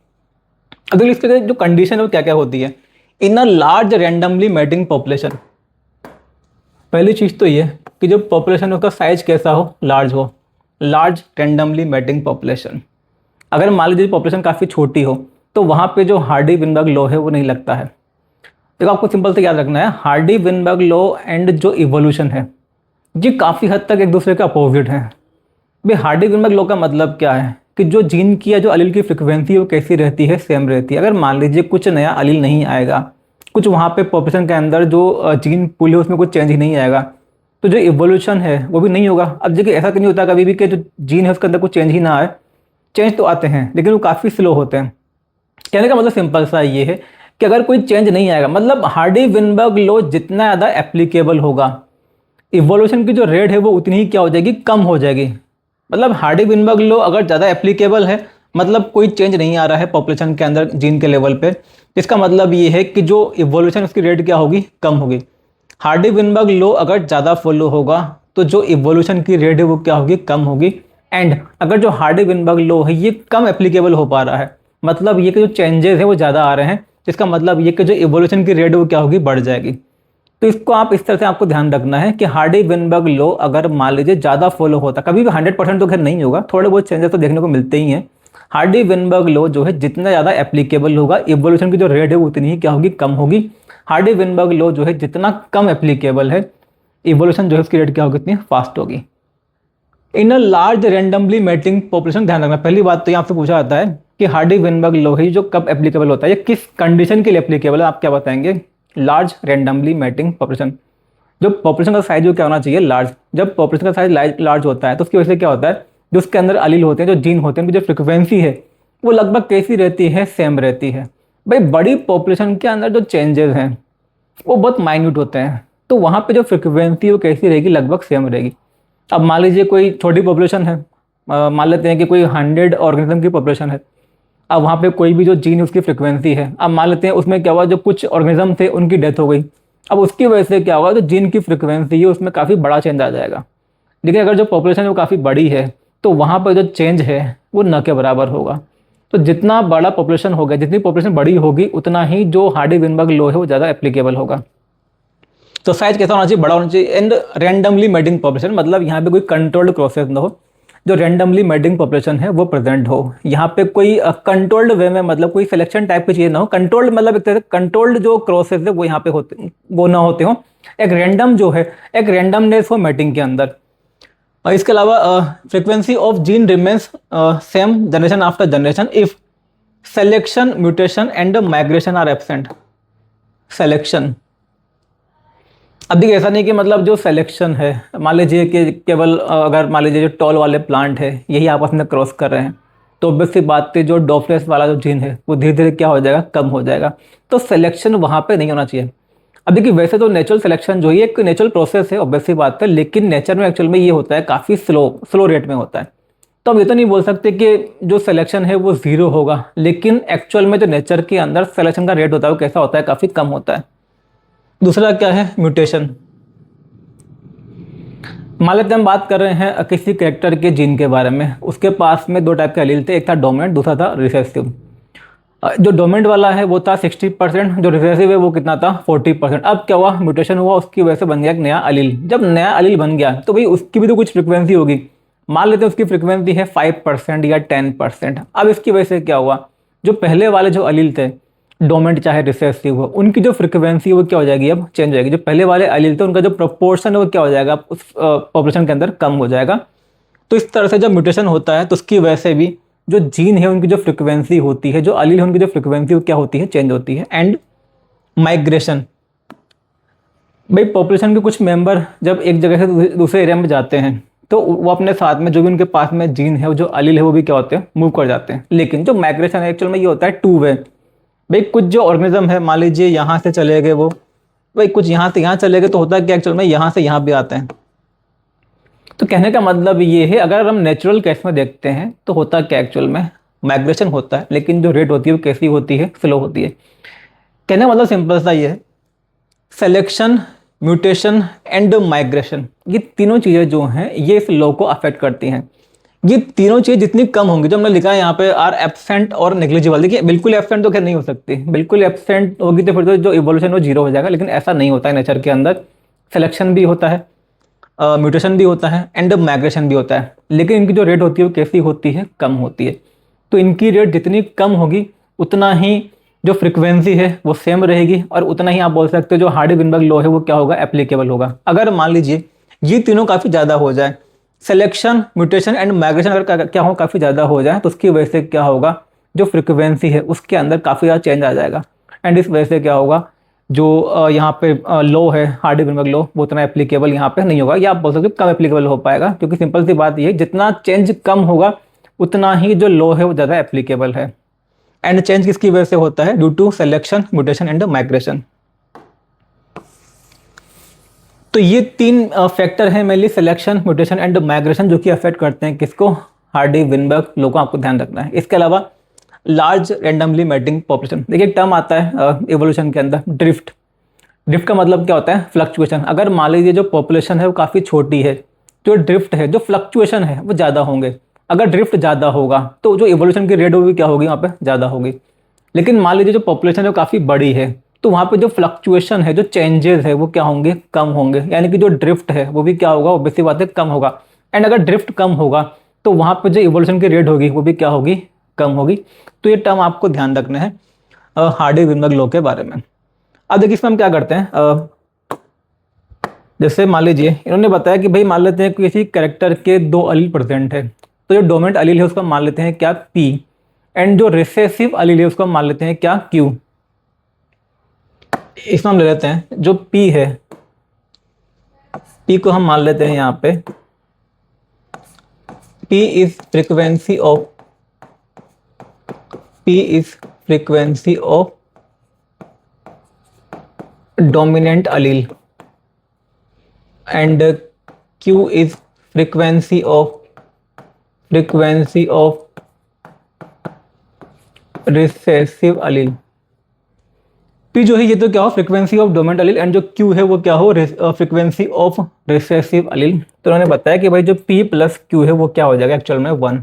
अगर इसके जो कंडीशन है वो क्या क्या होती है, in a large randomly mating population. पहली चीज तो ये कि जो पॉपुलेशन उसका साइज कैसा हो, लार्ज हो, लार्ज रैंडमली मैटिंग पॉपुलेशन। अगर मान लीजिए पॉपुलेशन काफ़ी छोटी हो तो वहाँ पे जो हार्डी विनबर्ग लॉ है वो नहीं लगता है। देखो आपको सिंपल से याद रखना है, हार्डी विनबर्ग लॉ एंड जो इवोल्यूशन है ये काफ़ी हद तक एक दूसरे के अपोजिट है। भाई हार्डी विनबर्ग लॉ का मतलब क्या है कि जो जीन की या जो अलील की फ्रिक्वेंसी वो कैसी रहती है, सेम रहती है। अगर मान लीजिए कुछ नया अलील नहीं आएगा, कुछ वहाँ पे पॉपुलेशन के अंदर जो जीन पूल है उसमें कुछ चेंज ही नहीं आएगा, तो जो इवोल्यूशन है वो भी नहीं होगा। अब देखिए ऐसा नहीं होता कभी भी कि जो जीन है उसके अंदर कुछ चेंज ही ना आए, चेंज तो आते हैं लेकिन वो काफ़ी स्लो होते हैं। कहने का मतलब सिंपल सा ये है कि अगर कोई चेंज नहीं आएगा, मतलब हार्डी विनबर्ग लॉ जितना ज़्यादा एप्लीकेबल होगा, इवोल्यूशन की जो रेट है वो उतनी ही क्या हो जाएगी, कम हो जाएगी। मतलब हार्डी विनबर्ग लॉ अगर ज़्यादा एप्लीकेबल है, मतलब कोई चेंज नहीं आ रहा है पॉपुलेशन के अंदर जीन के लेवल पे, इसका मतलब ये है कि जो इवोल्यूशन उसकी रेट क्या होगी, कम होगी। हार्डी विनबर्ग लॉ अगर ज़्यादा फॉलो होगा तो जो इवोल्यूशन की रेट है वो क्या होगी, कम होगी। एंड अगर जो हार्डी विनबर्ग लॉ है ये कम एप्लीकेबल हो पा रहा है, मतलब ये कि जो चेंजेस है वो ज़्यादा आ रहे हैं, इसका मतलब ये कि जो इवोल्यूशन की रेट वो क्या होगी, बढ़ जाएगी। तो इसको आप इस तरह से आपको ध्यान रखना है कि हार्डी विनबर्ग लॉ अगर मान लीजिए ज़्यादा फॉलो होता, कभी भी 100% तो खैर नहीं होगा, थोड़े बहुत चेंजेस तो देखने को मिलते ही हैं। हार्डी विनबर्ग लॉ जो है जितना ज़्यादा एप्लीकेबल होगा, इवोल्यूशन की जो रेट है वो उतनी ही क्या होगी, कम होगी। हार्डी विनबर्ग लॉ जो है जितना कम एप्लीकेबल है, इवोल्यूशन जो है उसकी रेट क्या होगी, इतनी फास्ट होगी। In a large randomly mating population, ध्यान रखना पहली बात तो यहाँ आपसे पूछा जाता है कि हार्डी विनबर्ग लॉ है जो कब एप्लीकेबल होता है, ये किस कंडीशन के लिए एप्लीकेबल है, आप क्या बताएंगे, लार्ज रैंडमली मैटिंग पॉपुलेशन। जो पॉपुलेशन का साइज क्या होना चाहिए, लार्ज। जब पॉपुलेशन का साइज लार्ज होता है तो उसकी वजह से क्या होता है, जो उसके अंदर अलील होते हैं, जो जीन होते हैं, उनकी जो फ्रिक्वेंसी है वो लगभग कैसी रहती है, सेम रहती है। भाई बड़ी पॉपुलेशन के अंदर जो चेंजेस हैं वो बहुत माइन्यूट होते हैं, तो वहाँ पे जो फ्रिक्वेंसी वो कैसी रहेगी, लगभग सेम रहेगी। अब मान लीजिए कोई छोटी पॉपुलेशन है, मान लेते हैं कि कोई 100 ऑर्गेनिज्म की पॉपुलेशन है। अब वहाँ पे कोई भी जो जीन उसकी फ्रिक्वेंसी है, अब मान लेते हैं उसमें क्या हुआ, जो कुछ ऑर्गेनिज्म थे उनकी डेथ हो गई, अब उसकी वजह से क्या होगा, जो जीन की फ्रिक्वेंसी है उसमें काफ़ी बड़ा चेंज आ जाएगा। लेकिन अगर जो पॉपुलेशन है वो काफ़ी बड़ी है तो वहाँ पर जो चेंज है वो न के बराबर होगा। तो जितना बड़ा पॉपुलेशन होगा, जितनी पॉपुलेशन बड़ी होगी, उतना ही जो हार्डी विनबर्ग लॉ है वो ज़्यादा एप्लीकेबल होगा। तो साइज कैसा होना चाहिए, बड़ा होना चाहिए। एंड रैंडमली मैटिंग पॉपुलेशन, मतलब यहाँ पे कोई कंट्रोल्ड प्रोसेस ना हो, जो रैंडमली मैटिंग पॉपुलेशन है वो प्रेजेंट हो। यहाँ पे कोई कंट्रोल्ड वे में, मतलब कोई सिलेक्शन टाइप की चीज़ ना हो। कंट्रोल्ड मतलब एक तरह से कंट्रोल्ड जो प्रोसेस है वो यहाँ पे होते, वो ना होते हो। एक रैंडम जो है, एक रैंडमनेस हो मैटिंग के अंदर। और इसके अलावा frequency of gene remains same generation after generation if selection, mutation and migration are absent. Selection, अब देखिए ऐसा नहीं कि मतलब जो सिलेक्शन है, मान लीजिए कि केवल अगर मान लीजिए जो टॉल वाले प्लांट है यही आपस में क्रॉस कर रहे हैं, तो ऑब्वियस सी बात है जो डॉफलेस वाला जो जीन है वो धीरे धीरे क्या हो जाएगा, कम हो जाएगा। तो सिलेक्शन वहाँ पे नहीं होना चाहिए। अब देखिए वैसे तो नेचुरल सिलेक्शन जो है एक नेचुरल प्रोसेस है, ऑब्वियस सी बात है, लेकिन नेचर में एक्चुअल में ये होता है काफ़ी स्लो रेट में होता है। तो हम ये तो नहीं बोल सकते कि जो सिलेक्शन है वो ज़ीरो होगा, लेकिन एक्चुअल में जो नेचर के अंदर सिलेक्शन का रेट होता है वो कैसा होता है, काफ़ी कम होता है। दूसरा क्या है, म्यूटेशन। मान लेते हम बात कर रहे हैं किसी कैरेक्टर के जीन के बारे में, उसके पास में दो टाइप के एलील थे, एक था डोमिनेंट, दूसरा था रिसेसिव। जो डोमिनेंट वाला है वो था 60%, जो रिसेसिव है वो कितना था, 40%। अब क्या हुआ, म्यूटेशन हुआ, उसकी वजह से बन गया एक नया अलील। जब नया अलील बन गया तो भाई उसकी भी तो कुछ फ्रिक्वेंसी होगी। मान लेते हैं उसकी फ्रिक्वेंसी है 5% या 10%। अब इसकी वजह से क्या हुआ, जो पहले वाले जो अलील थे, डोमिनेंट चाहे रिसेसिव हो, उनकी जो फ्रिक्वेंसी वो क्या हो जाएगी, अब चेंज हो जाएगी। जो पहले वाले एलील थे उनका जो प्रोपोर्शन है वो क्या हो जाएगा, उस पॉपुलेशन के अंदर कम हो जाएगा। तो इस तरह से जब म्यूटेशन होता है तो उसकी वजह से भी जो जीन है उनकी जो फ्रिक्वेंसी होती है, जो एलील है उनकी जो फ्रिक्वेंसी वो क्या होती है, चेंज होती है। एंड माइग्रेशन, भाई पॉपुलेशन के कुछ मेंबर जब एक जगह से दूसरे एरिया में जाते हैं तो वो अपने साथ में जो भी उनके पास में जीन है, जो एलील है, वो भी क्या होते हैं, मूव कर जाते हैं। लेकिन जो माइग्रेशन है एक्चुअल में ये होता है टू वे। भाई कुछ जो ऑर्गेनिज्म है, मान लीजिए यहाँ से चले गए वो, भाई कुछ यहाँ से यहाँ चले गए, तो होता है कि एक्चुअल में यहाँ से यहाँ भी आते हैं। तो कहने का मतलब ये है, अगर हम नेचुरल केस में देखते हैं तो होता क्या एक्चुअल में, माइग्रेशन होता है, लेकिन जो रेट होती है वो कैसी होती है, स्लो होती है। कहने का मतलब सिंपल सा ये है, सिलेक्शन, म्यूटेशन एंड माइग्रेशन, ये तीनों चीज़ें जो हैं ये इस लॉ को अफेक्ट करती हैं। ये तीनों चीज़ें जितनी कम होंगी, जो हमने लिखा है यहाँ पे आर एब्सेंट और नेग्लिजिबल, देखिए बिल्कुल एब्सेंट तो खैर नहीं हो सकती, बिल्कुल एब्सेंट होगी तो फिर तो जो इवोल्यूशन वो जीरो हो जाएगा, लेकिन ऐसा नहीं होता है नेचर के अंदर। सिलेक्शन भी होता है, म्यूटेशन भी होता है एंड माइग्रेशन भी होता है, लेकिन इनकी जो रेट होती है वो कैसी होती है, कम होती है। तो इनकी रेट जितनी कम होगी उतना ही जो फ्रिक्वेंसी है वो सेम रहेगी, और उतना ही आप बोल सकते हो जो हार्डी-विनबर्ग लॉ है वो क्या होगा, एप्लीकेबल होगा। अगर मान लीजिए ये तीनों काफ़ी ज़्यादा हो जाए, सिलेक्शन, म्यूटेशन एंड माइग्रेशन अगर क्या हो, काफ़ी ज़्यादा हो जाए, तो उसकी वजह से क्या होगा, जो फ्रिक्वेंसी है उसके अंदर काफ़ी ज़्यादा चेंज आ जाएगा। एंड इस वजह से क्या होगा, जो यहाँ पे लॉ है, हार्डी-विनबर्ग लॉ, वो उतना एप्लीकेबल यहाँ पे नहीं होगा, या आप बोल सकते हो कम एप्लीकेबल हो पाएगा, क्योंकि सिंपल सी बात ये है, जितना चेंज कम होगा उतना ही जो लॉ है वो ज़्यादा एप्लीकेबल है। एंड चेंज किसकी वजह से होता है, due to selection, mutation and migration. तो ये तीन फैक्टर हैं mainly, selection, mutation and migration, जो कि अफेक्ट करते हैं किसको, हार्डी-विनबर्ग लॉ को आपको ध्यान रखना है। इसके अलावा लार्ज रैंडमली मैटिंग पॉपुलेशन, देखिए एक टर्म आता है इवोल्यूशन के अंदर, ड्रिफ्ट। ड्रिफ्ट का मतलब क्या होता है, फ्लक्चुएशन। अगर मान लीजिए जो पॉपुलेशन है वो काफ़ी छोटी है, जो ड्रिफ्ट है, जो फ्लक्चुएशन है वो ज़्यादा होंगे। अगर ड्रिफ्ट ज़्यादा होगा तो जो इवोल्यूशन की रेट होगी क्या होगी, वहाँ पे ज़्यादा होगी। लेकिन मान लीजिए जो पॉपुलेशन है वो काफ़ी बड़ी है, तो वहाँ पे जो फ्लक्चुएशन है, जो चेंजेस है वो क्या होंगे, कम होंगे। यानी कि जो ड्रिफ्ट है वो भी क्या होगा, ऑब्वियसली बात है, कम होगा। एंड अगर ड्रिफ्ट कम होगा तो वहाँ पे जो इवोल्यूशन की रेट होगी वो भी क्या होगी, कम होगी। तो ये टर्म आपको ध्यान रखना है हार्डी-विनबर्ग लॉ के बारे में। अब देखिए इसमें हम क्या करते हैं, जैसे मान लीजिए इन्होंने बताया कि भाई मान लेते हैं किसी कैरेक्टर के दो अलील प्रेजेंट है, तो जो डोमिनेंट अलील है उसको मान लेते हैं क्या, P, एंड जो रिसेसिव अलील है उसको मान लेते हैं क्या, Q। इसमें हम ले लेते हैं जो P है, P को हम मान लेते हैं यहाँ पे, P is frequency of dominant allele and Q is frequency of recessive allele। P जो है ये तो क्या हो, frequency of dominant allele, and जो Q है वो क्या हो, फ्रीक्वेंसी ऑफ रिसेसिव allele। तो उन्होंने बताया कि भाई जो P प्लस Q है वो क्या हो जाएगा एक्चुअल में 1।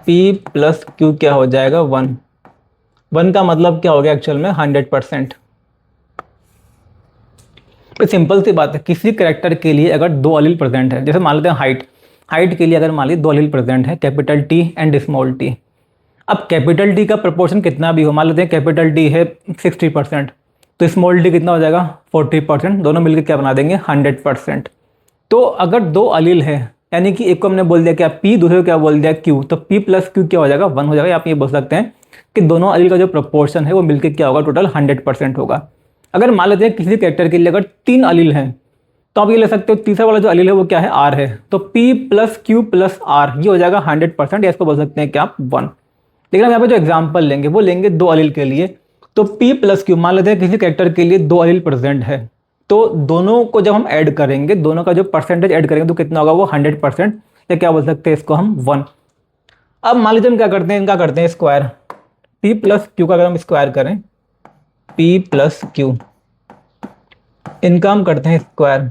P प्लस Q क्या हो जाएगा, 1। 1 का मतलब क्या हो गया एक्चुअल में, 100%। तो सिंपल सी बात है, किसी कैरेक्टर के लिए अगर दो अलील प्रेजेंट है, जैसे मान लेते हैं हाइट के लिए अगर मान लीजिए दो अलील प्रेजेंट है, capital T and small t। अब कैपिटल T का प्रोपोर्शन कितना भी हो, मान लेते हैं कैपिटल T है 60%, तो स्मॉल t कितना हो जाएगा, 40%, दोनों मिलकर क्या बना देंगे, 100%। तो अगर दो अलील है, यानी कि एक को हमने बोल दिया क्या P, दूसरे को क्या बोल दिया Q, तो P प्लस Q क्या हो जाएगा, 1 हो जाएगा। आप ये बोल सकते हैं कि दोनों अलील का जो प्रोपोर्शन है वो मिलकर क्या होगा, टोटल 100% होगा। अगर मान लेते हैं किसी कैरेक्टर के लिए अगर 3 अलील हैं, तो आप ये ले सकते हो तीसरा वाला जो अलील है वो क्या है, R है, तो P plus Q plus R ये हो जाएगा 100%, या इसको बोल सकते हैं क्या आप 1। लेकिन हम यहाँ पे जो एग्जाम्पल लेंगे वो लेंगे दो अलील के लिए, तो P प्लस Q मान लेते हैं किसी कैरेक्टर के लिए दो अलील प्रेजेंट है, तो दोनों को जब हम ऐड करेंगे, दोनों का जो परसेंटेज ऐड करेंगे तो कितना होगा, वो 100%, या क्या बोल सकते हैं इसको हम 1। अब मान लीजिए हम क्या करते हैं, इनका करते हैं स्क्वायर, P प्लस Q का अगर हम स्क्वायर करें, P प्लस Q, इनका हम करते हैं स्क्वायर,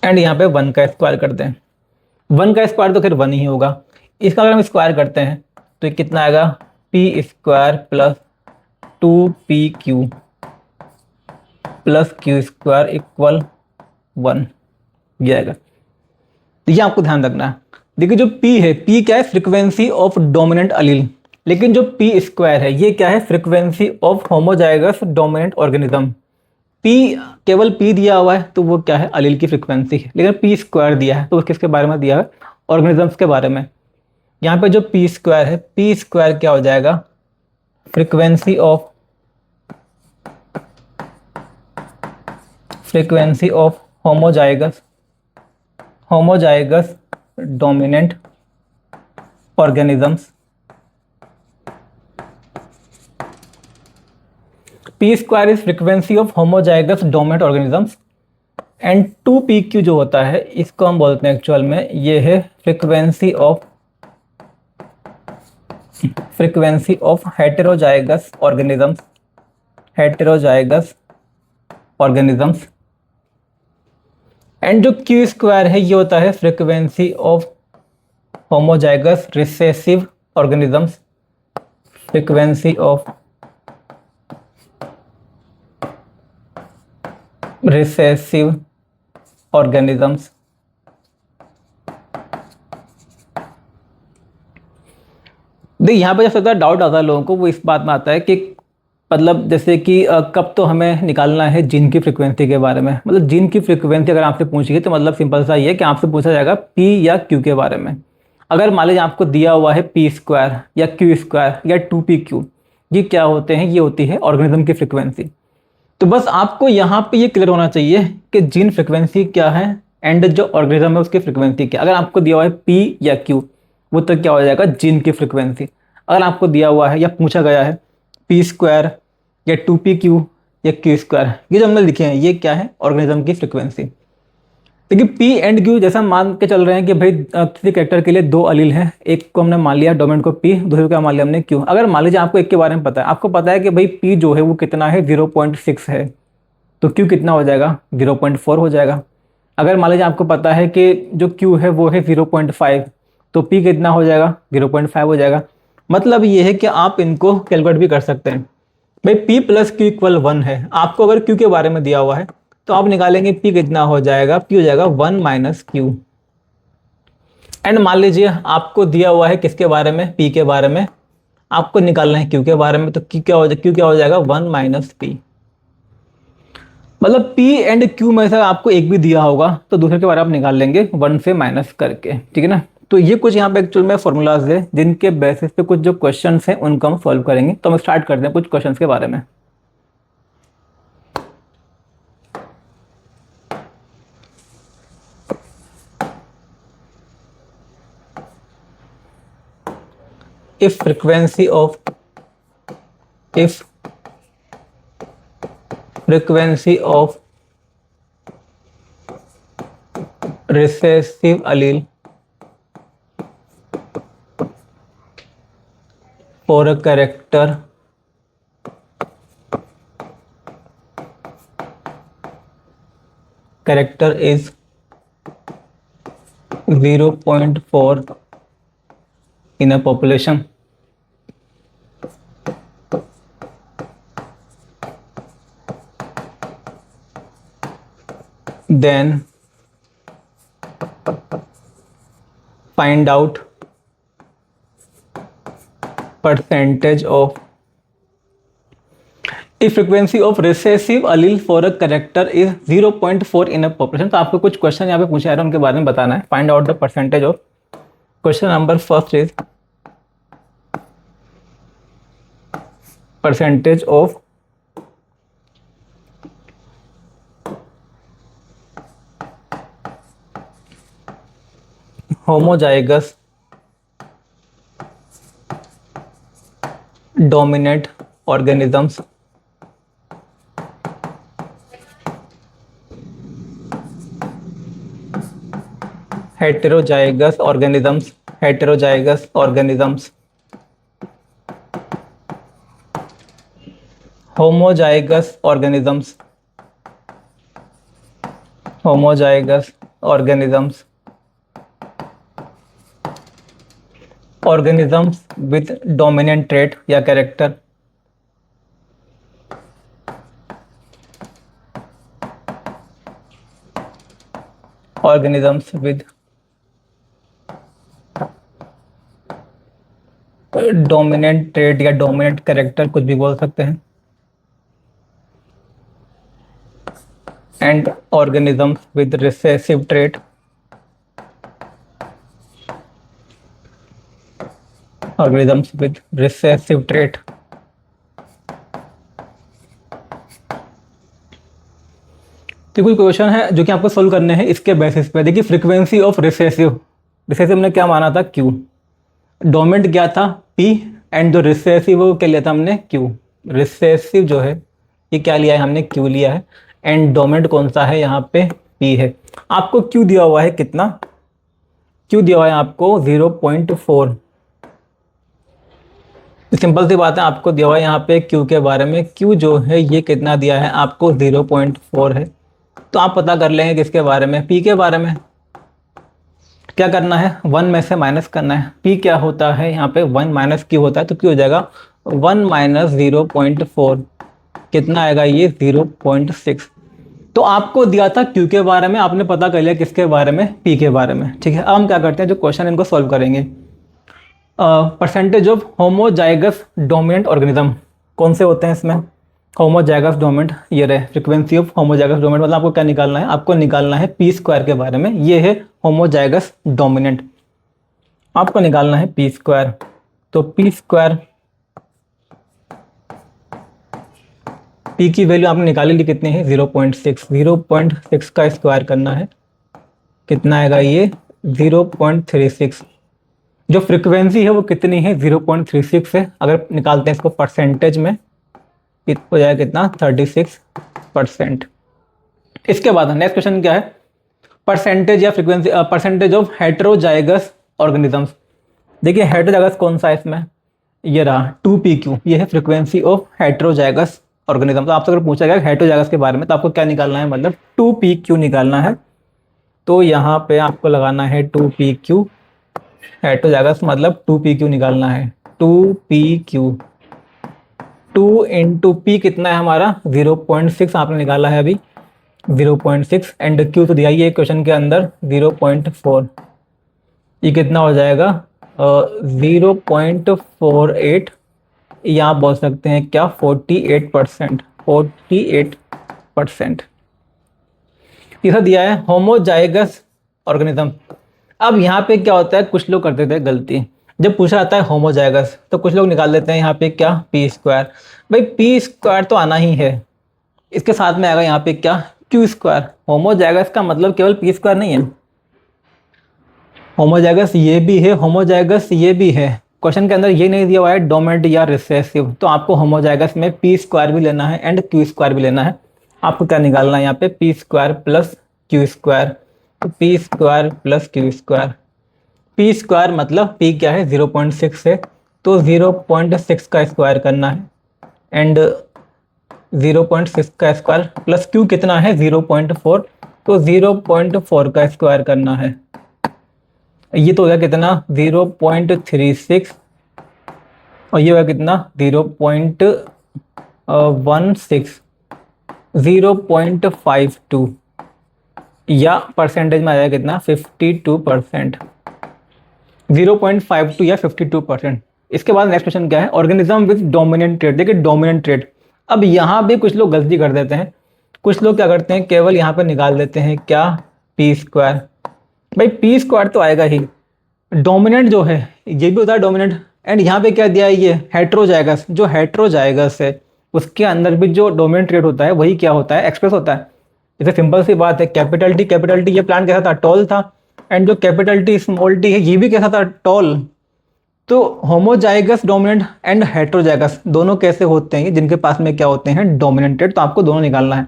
एंड यहाँ पे 1 का स्क्वायर करते हैं। 1 का स्क्वायर तो फिर 1 ही होगा। इसका अगर हम स्क्वायर करते हैं तो ये कितना आएगा, P square plus 2PQ plus Q square equal 1, ये आएगा। ये आपको ध्यान रखना है। देखिए जो P है, P क्या है, फ्रीक्वेंसी ऑफ डोमिनेंट अलील, लेकिन जो पी स्क्वायर है ये क्या है, frequency of homozygous dominant organism. P, केवल पी दिया हुआ है तो वो क्या है, अलील की फ्रीक्वेंसी है। लेकिन पी स्क्वायर दिया है तो वो किसके बारे में दिया है, ऑर्गेनिजम्स के बारे में। यहाँ पे जो पी स्क्वायर है, पी स्क्वायर क्या हो जाएगा, frequency of homozygous dominant organisms। P square is frequency of homozygous dominant organisms and 2pq जो होता है इसको हम बोलते हैं एक्चुअल में, ये है frequency of heterozygous organisms. And जो q स्क्वायर है ये होता है frequency of homozygous recessive organisms. Frequency of recessive organisms. देखिए यहाँ पे जब सबसे डाउट आता है लोगों को वो इस बात में आता है कि मतलब जैसे कि कब तो हमें निकालना है जीन की फ्रीक्वेंसी के बारे में। मतलब जीन की फ्रीक्वेंसी अगर आपसे पूछिए तो मतलब सिंपल सा ये है कि आपसे पूछा जाएगा पी या क्यू के बारे में। अगर मान लीजिए आपको दिया हुआ है पी स्क्वायर या क्यू स्क्वायर या 2pq, ये क्या होते हैं, ये होती है ऑर्गेनिज्म की फ्रीक्वेंसी। तो बस आपको यहाँ पे ये क्लियर होना चाहिए कि जीन फ्रीक्वेंसी क्या है एंड जो ऑर्गेनिज्म है उसकी फ्रीक्वेंसी क्या। अगर आपको दिया हुआ है पी या क्यू, वो तो क्या हो जाएगा, जीन की फ्रीक्वेंसी। अगर आपको दिया हुआ है या पूछा गया है पी स्क्वायर या 2pq या क्यू स्क्वायर, ये जो हमने लिखे हैं ये क्या है, ऑर्गेनिज्म की फ्रीक्वेंसी। देखिए पी एंड क्यू जैसा मान के चल रहे हैं कि भाई किसी कैरेक्टर के लिए दो अलील हैं, एक को हमने मान लिया डोमेन को पी, दूसरे को मान लिया हमने क्यू। अगर मान लीजिए आपको एक के बारे में पता है, आपको पता है कि भाई पी जो है वो कितना है 0.6 है, तो क्यू कितना हो जाएगा, 0.4 हो जाएगा। अगर मान लीजिए आपको पता है कि जो क्यू है वो है 0.5, तो पी कितना हो जाएगा, 0.5 हो जाएगा। मतलब ये है कि आप इनको कैलकुलेट भी कर सकते हैं। भाई पी प्लस क्यू इक्वल 1 है, आपको अगर क्यू के बारे में दिया हुआ है तो आप निकालेंगे पी कितना हो जाएगा, पी हो जाएगा 1 माइनस क्यू। एंड मान लीजिए आपको दिया हुआ है किसके बारे में, पी के बारे में, आपको निकालना है क्यू के बारे में, तो क्यू क्या हो जाएगा 1 माइनस पी। मतलब पी एंड क्यू में से आपको एक भी दिया होगा तो दूसरे के बारे में आप निकाल लेंगे 1 से माइनस करके, ठीक है ना। तो ये कुछ यहाँ पे एक्चुअल में फॉर्मूलाज है जिनके बेसिस पे कुछ जो क्वेश्चंस हैं उनको हम सॉल्व करेंगे। तो हम स्टार्ट करते हैं कुछ क्वेश्चंस के बारे में। if frequency of recessive allele for a character is 0.4 in a population, then find out percentage of if frequency of recessive allele for a character is 0.4 in a population। तो आपको कुछ question यहाँ पे पूछे जा रहे हैं उनके बारे में बताना है। Find out the percentage of, question number first is percentage of homozygous dominant organisms heterozygous organisms homozygous organisms with dominant trait या character, organisms with dominant trait या डोमिनेंट कैरेक्टर कुछ भी बोल सकते हैं, and organisms with recessive trait, organisms with recessive trait. तो कुछ question है जो कि आपको सोल्व करने हैं इसके बेसिस पे। देखिए फ्रीक्वेंसी ऑफ रिसेसिव, रिसेसिव ने क्या माना था, क्यू। डोमिनेंट क्या था, पी, एंड जो रिसेसिव क्या लिया था हमने, क्यू। रिसेसिव जो है ये क्या लिया है हमने, क्यू लिया है, एंड डोमिनेंट कौन सा है यहाँ पे, पी है। आपको क्यू दिया हुआ है कितना, क्यू दिया हुआ है आपको 0.4। सिंपल सी बात है, आपको दिया हुआ है यहाँ पे क्यू के बारे में, क्यू जो है ये कितना दिया है आपको 0.4 है। तो आप पता कर लेंगे किसके बारे में, पी के बारे में। क्या करना है, 1 में से माइनस करना है। पी क्या होता है यहाँ पे, 1 माइनस क्यू होता है, तो क्यू हो जाएगा 1 माइनस 0.4, कितना आएगा ये 0.6। तो आपको दिया था क्यू के बारे में, आपने पता कर लिया किसके बारे में, पी के बारे में। ठीक है, अब हम क्या करते हैं, जो क्वेश्चन इनको सॉल्व करेंगे। Percentage of homozygous dominant organism कौन से होते हैं इसमें, होमोजाइगस डोमिनेंट, ये रहे फ्रीक्वेंसी ऑफ होमोजाइगस डोमिनेंट। मतलब आपको क्या निकालना है, आपको निकालना है पी स्क्वायर के बारे में। ये है होमोजाइगस डोमिनेंट, आपको निकालना है पी स्क्वायर। तो पी स्क्वायर, पी की वैल्यू आपने निकाली ली, कितनी है 0.6। 0.6 का स्क्वायर करना है, कितना आएगा ये 0.36। जो फ्रीक्वेंसी है वो कितनी है, 0.36 है। अगर निकालते हैं इसको परसेंटेज में, हो जाएगा कितना 36%। इसके बाद नेक्स्ट क्वेश्चन क्या है, परसेंटेज या frequency, percentage of heterozygous organisms. देखिए हेटेरोजाइगस कौन सा है इसमें, ये रहा 2pq, ये है फ्रीक्वेंसी ऑफ हेटेरोजाइगस ऑर्गेनिज्म। तो आपसे अगर पूछा गया हेटेरोजाइगस के बारे में, तो आपको क्या निकालना है, मतलब 2pq निकालना है। तो यहाँ पे आपको लगाना है 2pq, हेटेरोजाइगस मतलब 2pq निकालना है, 2pq। 2 इंटू पी कितना है हमारा 0.6, आपने निकाला है अभी 0.6, एंड क्यू तो दिया ही है क्वेश्चन के अंदर 0.4। ये कितना हो जाएगा 0.48, या आप बोल सकते हैं क्या 48%, 48%। तीसरा दिया है होमोजाइगस ऑर्गेनिज्म। अब यहाँ पे क्या होता है, कुछ लोग करते थे गलती, जब पूछा जाता है होमोजाइगस तो कुछ लोग निकाल देते हैं यहाँ पे क्या, पी स्क्वायर। भाई पी स्क्वायर तो आना ही है, इसके साथ में आएगा यहाँ पे क्या, क्यू स्क्वायर। होमोजाइगस का मतलब केवल पी स्क्वायर नहीं है, होमोजाइगस ये भी है, होमोजाइगस ये भी है। क्वेश्चन के अंदर ये नहीं दिया हुआ है डोमिनेंट या रिसेसिव, तो आपको होमोजाइगस में पी स्क्वायर भी लेना है एंड क्यू स्क्वायर भी लेना है। आपको क्या निकालना है यहाँ पे, P square plus Q square. तो P square plus Q square, P square मतलब पी क्या है 0.6 है, तो 0.6 का स्क्वायर करना है, एंड 0.6 का स्क्वायर प्लस क्यू कितना है 0.4, तो 0.4 का स्क्वायर करना है। ये तो हो गया कितना 0.36, और ये हो गया कितना 0.16, 0.52, या परसेंटेज में आ जाएगा कितना 52%, 0.52 या 52%। इसके बाद नेक्स्ट क्वेश्चन क्या है, ऑर्गेनिज्म विद डोमिनेंट ट्रेट। देखिए डोमिनेंट ट्रेट, अब यहाँ भी कुछ लोग गलती कर देते हैं, कुछ लोग क्या करते हैं केवल यहाँ पे निकाल देते हैं क्या, पी स्क्वायर। भाई पी स्क्वायर तो आएगा ही, डोमिनेंट जो है ये भी होता है डोमिनेंट, एंड यहाँ पे क्या दिया है ये हेटेरोजाइगस। जो हेटेरोजाइगस है उसके अंदर भी जो डोमिनेंट ट्रेट होता है वही क्या होता है, एक्सप्रेस होता है। जैसे सिंपल सी बात है, कैपिटल टी, कैपिटल टी ये प्लांट कैसा था, टॉल था, एंड जो कैपिटल टी स्मॉल टी है ये भी कैसा था, टॉल। तो होमोजाइगस डोमिनेंट एंड हेटेरोजाइगस दोनों कैसे होते हैं, जिनके पास में क्या होते हैं, डोमिनेंट ट्रेट। तो आपको दोनों निकालना है,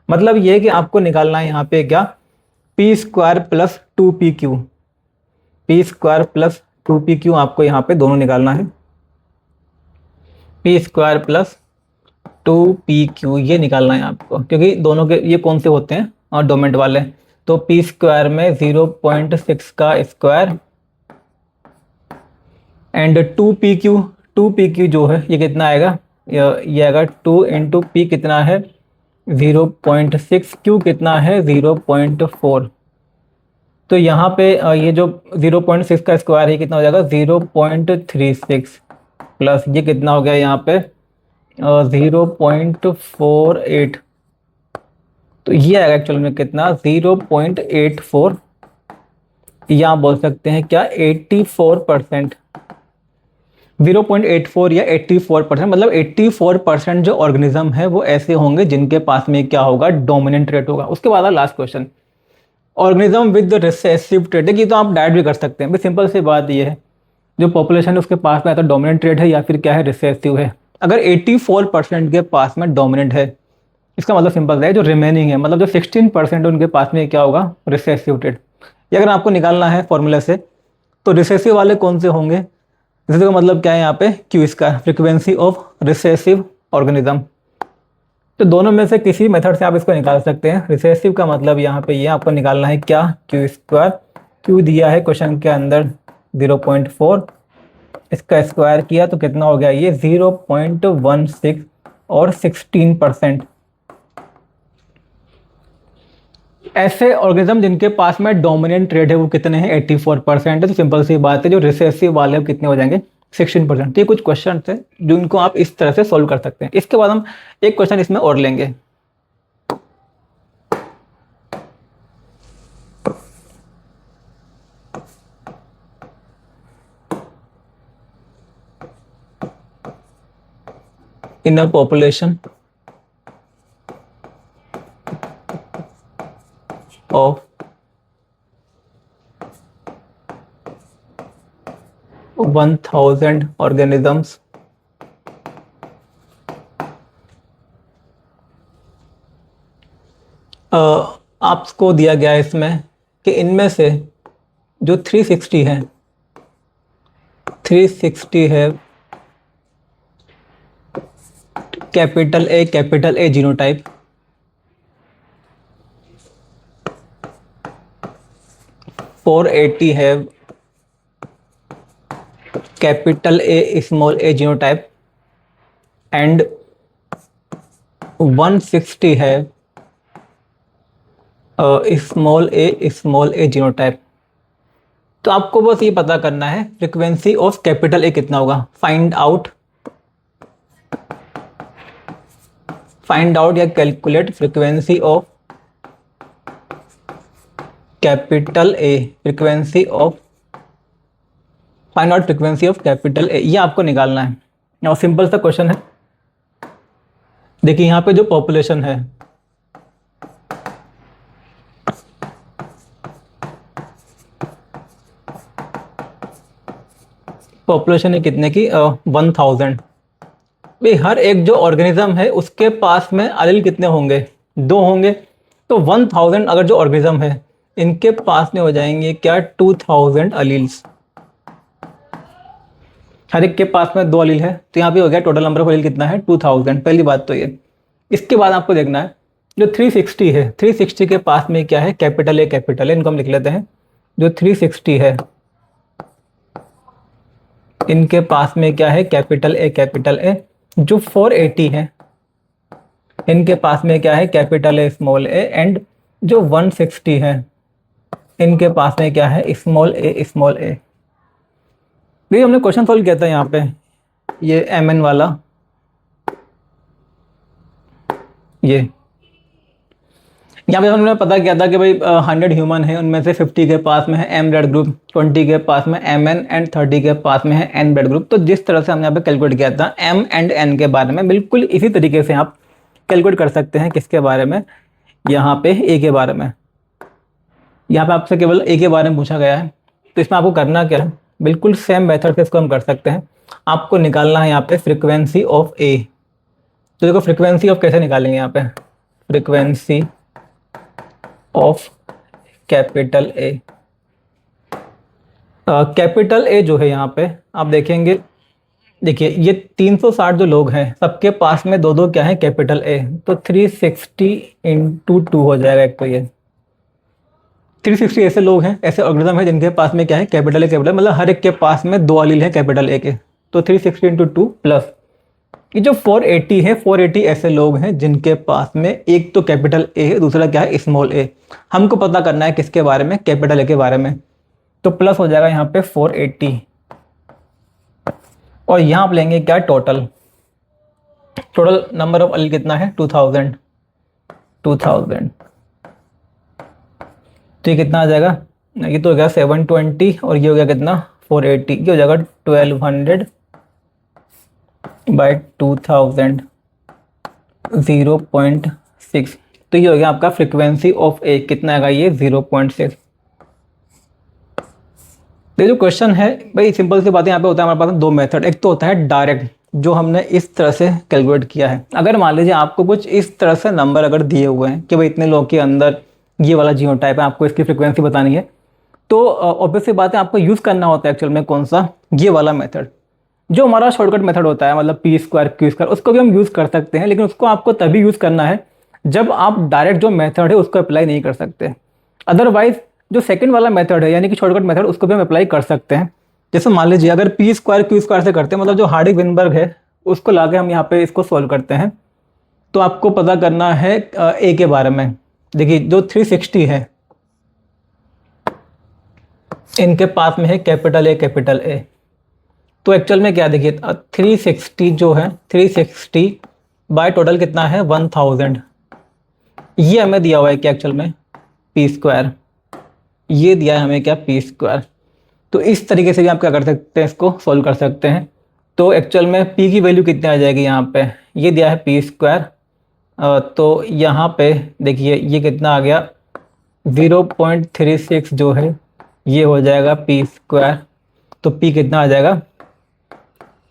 मतलब ये है कि आपको निकालना है यहाँ पे क्या, P square plus 2pq, P square plus 2pq, आपको यहाँ पे दोनों निकालना है, पी स्क्वायर प्लस 2pq ये निकालना है आपको, क्योंकि दोनों के ये कौन से होते हैं, और डोमिनेंट वाले। तो पी स्क्वायर में 0.6 का स्क्वायर एंड 2pq जो है ये कितना आएगा, ये आएगा 2 इंटू पी कितना है 0.6, क्यू कितना है 0.4। तो यहाँ पे ये जो 0.6 का स्क्वायर है कितना हो जाएगा 0.36, प्लस ये कितना हो गया यहाँ पे 0.48, तो ये आएगा एक्चुअल में कितना 0.84, या बोल सकते हैं क्या 84%, 0.84 या 84%, मतलब 84% जो ऑर्गेनिज्म है वो ऐसे होंगे जिनके पास में क्या होगा, डोमिनेंट ट्रेट होगा। उसके बाद last question, organism with recessive trait. देखिए तो आप डायरेक्ट भी कर सकते हैं, सिंपल सी बात ये है, जो पॉपुलेशन है उसके पास में या तो डोमिनेंट ट्रेट है या फिर क्या है, रिसेसिव है। अगर 84% के पास में डोमिनेंट है, इसका मतलब सिंपल है, जो रिमेनिंग है मतलब जो 16% उनके पास में क्या होगा, रिसेसिव ट्रेट। ये अगर आपको निकालना है फॉर्मूले से, तो रिसेसिव वाले कौन से होंगे, रिसेसिव का मतलब क्या है यहाँ पे, Q square, frequency of recessive organism. तो दोनों में से किसी मेथड से आप इसको निकाल सकते हैं। रिसेसिव का मतलब यहाँ पे ये आपको निकालना है क्या, क्यू स्क्वायर, क्यू दिया है क्वेश्चन के अंदर 0.4, इसका स्क्वायर किया तो कितना हो गया ये 0.16 और 16%। ऐसे ऑर्गेनिज्म जिनके पास में डोमिनेंट ट्रेट है वो कितने हैं, 84% है। तो सिंपल सी बात है, जो रिसेसिव वाले हैं कितने हो जाएंगे, 16%। तो ये कुछ क्वेश्चन थे जिनको आप इस तरह से सॉल्व कर सकते हैं। इसके बाद हम एक क्वेश्चन इसमें और लेंगे। इन अ पॉपुलेशन ऑफ 1000 organisms, आपको दिया गया है इसमें कि इनमें से जो 360 है, 360 है कैपिटल ए जीनोटाइप, फोर 80 है capital A small a genotype, and 160 है स्मॉल ए जीनोटाइप। तो आपको बस ये पता करना है फ्रीक्वेंसी ऑफ कैपिटल ए कितना होगा। फाइंड आउट या calculate frequency of capital A, find out frequency of capital A, ये आपको निकालना है। और सिंपल सा क्वेश्चन है। देखिए यहाँ पे जो पॉपुलेशन है, पॉपुलेशन है कितने की, 1000। भाई हर एक जो ऑर्गेनिज्म है उसके पास में एलील कितने होंगे, 2 होंगे। तो 1000 अगर जो ऑर्गेनिज्म है इनके पास में हो जाएंगे क्या, 2000 एलील्स। हर एक के पास में 2 एलील है, तो यहाँ पे हो गया टोटल नंबर ऑफ एलील कितना है, 2000। पहली बात तो ये। इसके बाद आपको देखना है जो 360 है, 360 के पास में क्या है, कैपिटल ए, इनको हम लिख लेते हैं। जो 360 है इनके पास में क्या है, कैपिटल ए। जो 480 है इनके पास में क्या है, capital A small A, and जो 160 है इनके पास में क्या है, स्मॉल ए। देखिए हमने क्वेश्चन सॉल्व किया था यहाँ पे, ये mn वाला, ये यहाँ पे हमने पता किया था कि भाई 100 ह्यूमन है, उनमें से 50 के पास में है m ब्लड ग्रुप, 20 के पास में mn, एंड 30 के पास में है n ब्लड ग्रुप। तो जिस तरह से हमने यहाँ पे कैलकुलेट किया था m एंड n के बारे में, बिल्कुल इसी तरीके से आप कैलकुलेट कर सकते हैं। किसके बारे में, यहाँ पे a के बारे में। यहाँ पे आपसे केवल a के बारे में पूछा गया है, तो इसमें आपको करना क्या है, बिल्कुल सेम मेथड से इसको हम कर सकते हैं। आपको निकालना है यहाँ पे फ्रीक्वेंसी ऑफ a। तो देखो फ्रीक्वेंसी ऑफ कैसे निकालेंगे, यहाँ पे frequency of capital A. Capital A जो है यहाँ पे आप देखेंगे, देखिए ये 360 जो लोग हैं सबके पास में 2 क्या है, कैपिटल ए। तो 360 इंटू 2 हो जाएगा। एक तो ये 360 ऐसे लोग हैं, ऐसे ऑर्गेनिज्म है जिनके पास में क्या है, कैपिटल ए, मतलब हर एक के पास में 2 एलील है कैपिटल ए के। तो 360 इंटू 2 प्लस ये जो 480 है, 480 ऐसे लोग हैं जिनके पास में एक तो कैपिटल ए है, दूसरा क्या है, स्मॉल ए। हमको पता करना है किसके बारे में, कैपिटल ए के बारे में। तो प्लस हो जाएगा यहाँ पे 480। और यहाँ आप लेंगे क्या, टोटल नंबर ऑफ एलील कितना है, 2000। तो ये कितना आ जाएगा, ये तो हो गया 720 और ये हो गया कितना 480, ये हो जाएगा 1200 बाई 2000 0.6। तो ये हो गया आपका फ्रीक्वेंसी ऑफ ए, कितना आएगा ये 0.6। ये जो क्वेश्चन है भाई सिंपल सी बात यहाँ पे होता है, हमारे पास दो मेथड, एक तो होता है डायरेक्ट जो हमने इस तरह से कैलकुलेट किया है। अगर मान लीजिए आपको कुछ इस तरह से नंबर अगर दिए हुए हैं कि भाई इतने लोग के अंदर ये वाला जीनोटाइप है, आपको इसकी फ्रीक्वेंसी बतानी है, तो ऑब्वियसली बात है आपको यूज़ करना होता है एक्चुअल में कौन सा, ये वाला मेथड जो हमारा शॉर्टकट मेथड होता है, मतलब पी स्क्वायर क्यू स्क्वायर, उसको भी हम यूज़ कर सकते हैं, लेकिन उसको आपको तभी यूज़ करना है जब आप डायरेक्ट जो मेथड है उसको अप्लाई नहीं कर सकते। अदरवाइज जो सेकंड वाला मेथड है यानी कि शॉर्टकट मेथड, उसको भी हम अप्लाई कर सकते हैं। जैसे मान लीजिए अगर पी स्क्वायर क्यू स्क्वायर से करते हैं, मतलब जो हार्डी विनबर्ग है उसको लाके हम यहाँ पे इसको सॉल्व करते हैं, तो आपको पता करना है ए के बारे में। देखिए जो 360 है इनके पास में है कैपिटल ए, तो एक्चुअल में क्या, देखिए 360 जो है 360 बाय टोटल कितना है 1000, ये हमें दिया हुआ है क्या एक्चुअल में पी स्क्वायर, ये दिया है हमें क्या पी स्क्वायर। तो इस तरीके से भी आप क्या कर सकते हैं, इसको सॉल्व कर सकते हैं। तो एक्चुअल में p की वैल्यू कितनी आ जाएगी, यहाँ पे ये दिया है पी स्क्वायर, तो यहाँ पे देखिए ये कितना आ गया 0.36 जो है ये हो जाएगा पी स्क्वायर। तो p कितना आ जाएगा,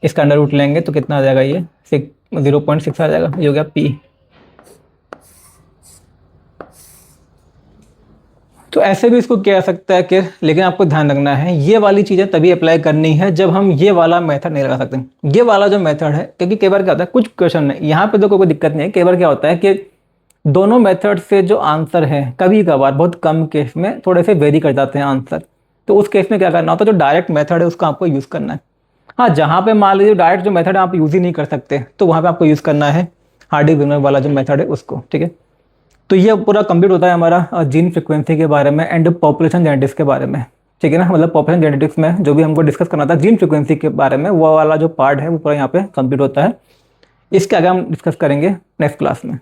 इसका अंडर रूट लेंगे तो कितना आ जाएगा, ये 0.6 आ जाएगा, ये हो गया p। तो ऐसे भी इसको किया जा सकता है कि, लेकिन आपको ध्यान रखना है ये वाली चीज़ें तभी अप्लाई करनी है जब हम ये वाला मेथड नहीं लगा सकते। ये वाला जो मेथड है, क्योंकि कई बार क्या होता है कुछ क्वेश्चन में यहाँ पे तो कोई दिक्कत नहीं है, कई बार क्या होता है कि दोनों मेथड से जो आंसर है कभी कभार बहुत कम केस में थोड़े से वेरी कर जाते हैं आंसर, तो उस केस में क्या करना होता है, जो डायरेक्ट मेथड है उसको आपको यूज़ करना है। हाँ, जहाँ पे मान लीजिए डायरेक्ट जो मेथड आप यूज़ ही नहीं कर सकते, तो वहाँ पे आपको यूज़ करना है हार्डी विनबर्ग वाला जो मेथड है उसको, ठीक है। तो ये पूरा कंप्लीट होता है हमारा जीन फ्रीक्वेंसी के बारे में एंड पॉपुलेशन जेनेटिक्स के बारे में, ठीक है ना। मतलब पॉपुलेशन जेनेटिक्स में जो भी हमको डिस्कस करना था जीन फ्रीक्वेंसी के बारे में, वो वाला जो पार्ट है वो पूरा यहाँ पे कंप्लीट होता है। इसके आगे हम डिस्कस करेंगे नेक्स्ट क्लास में।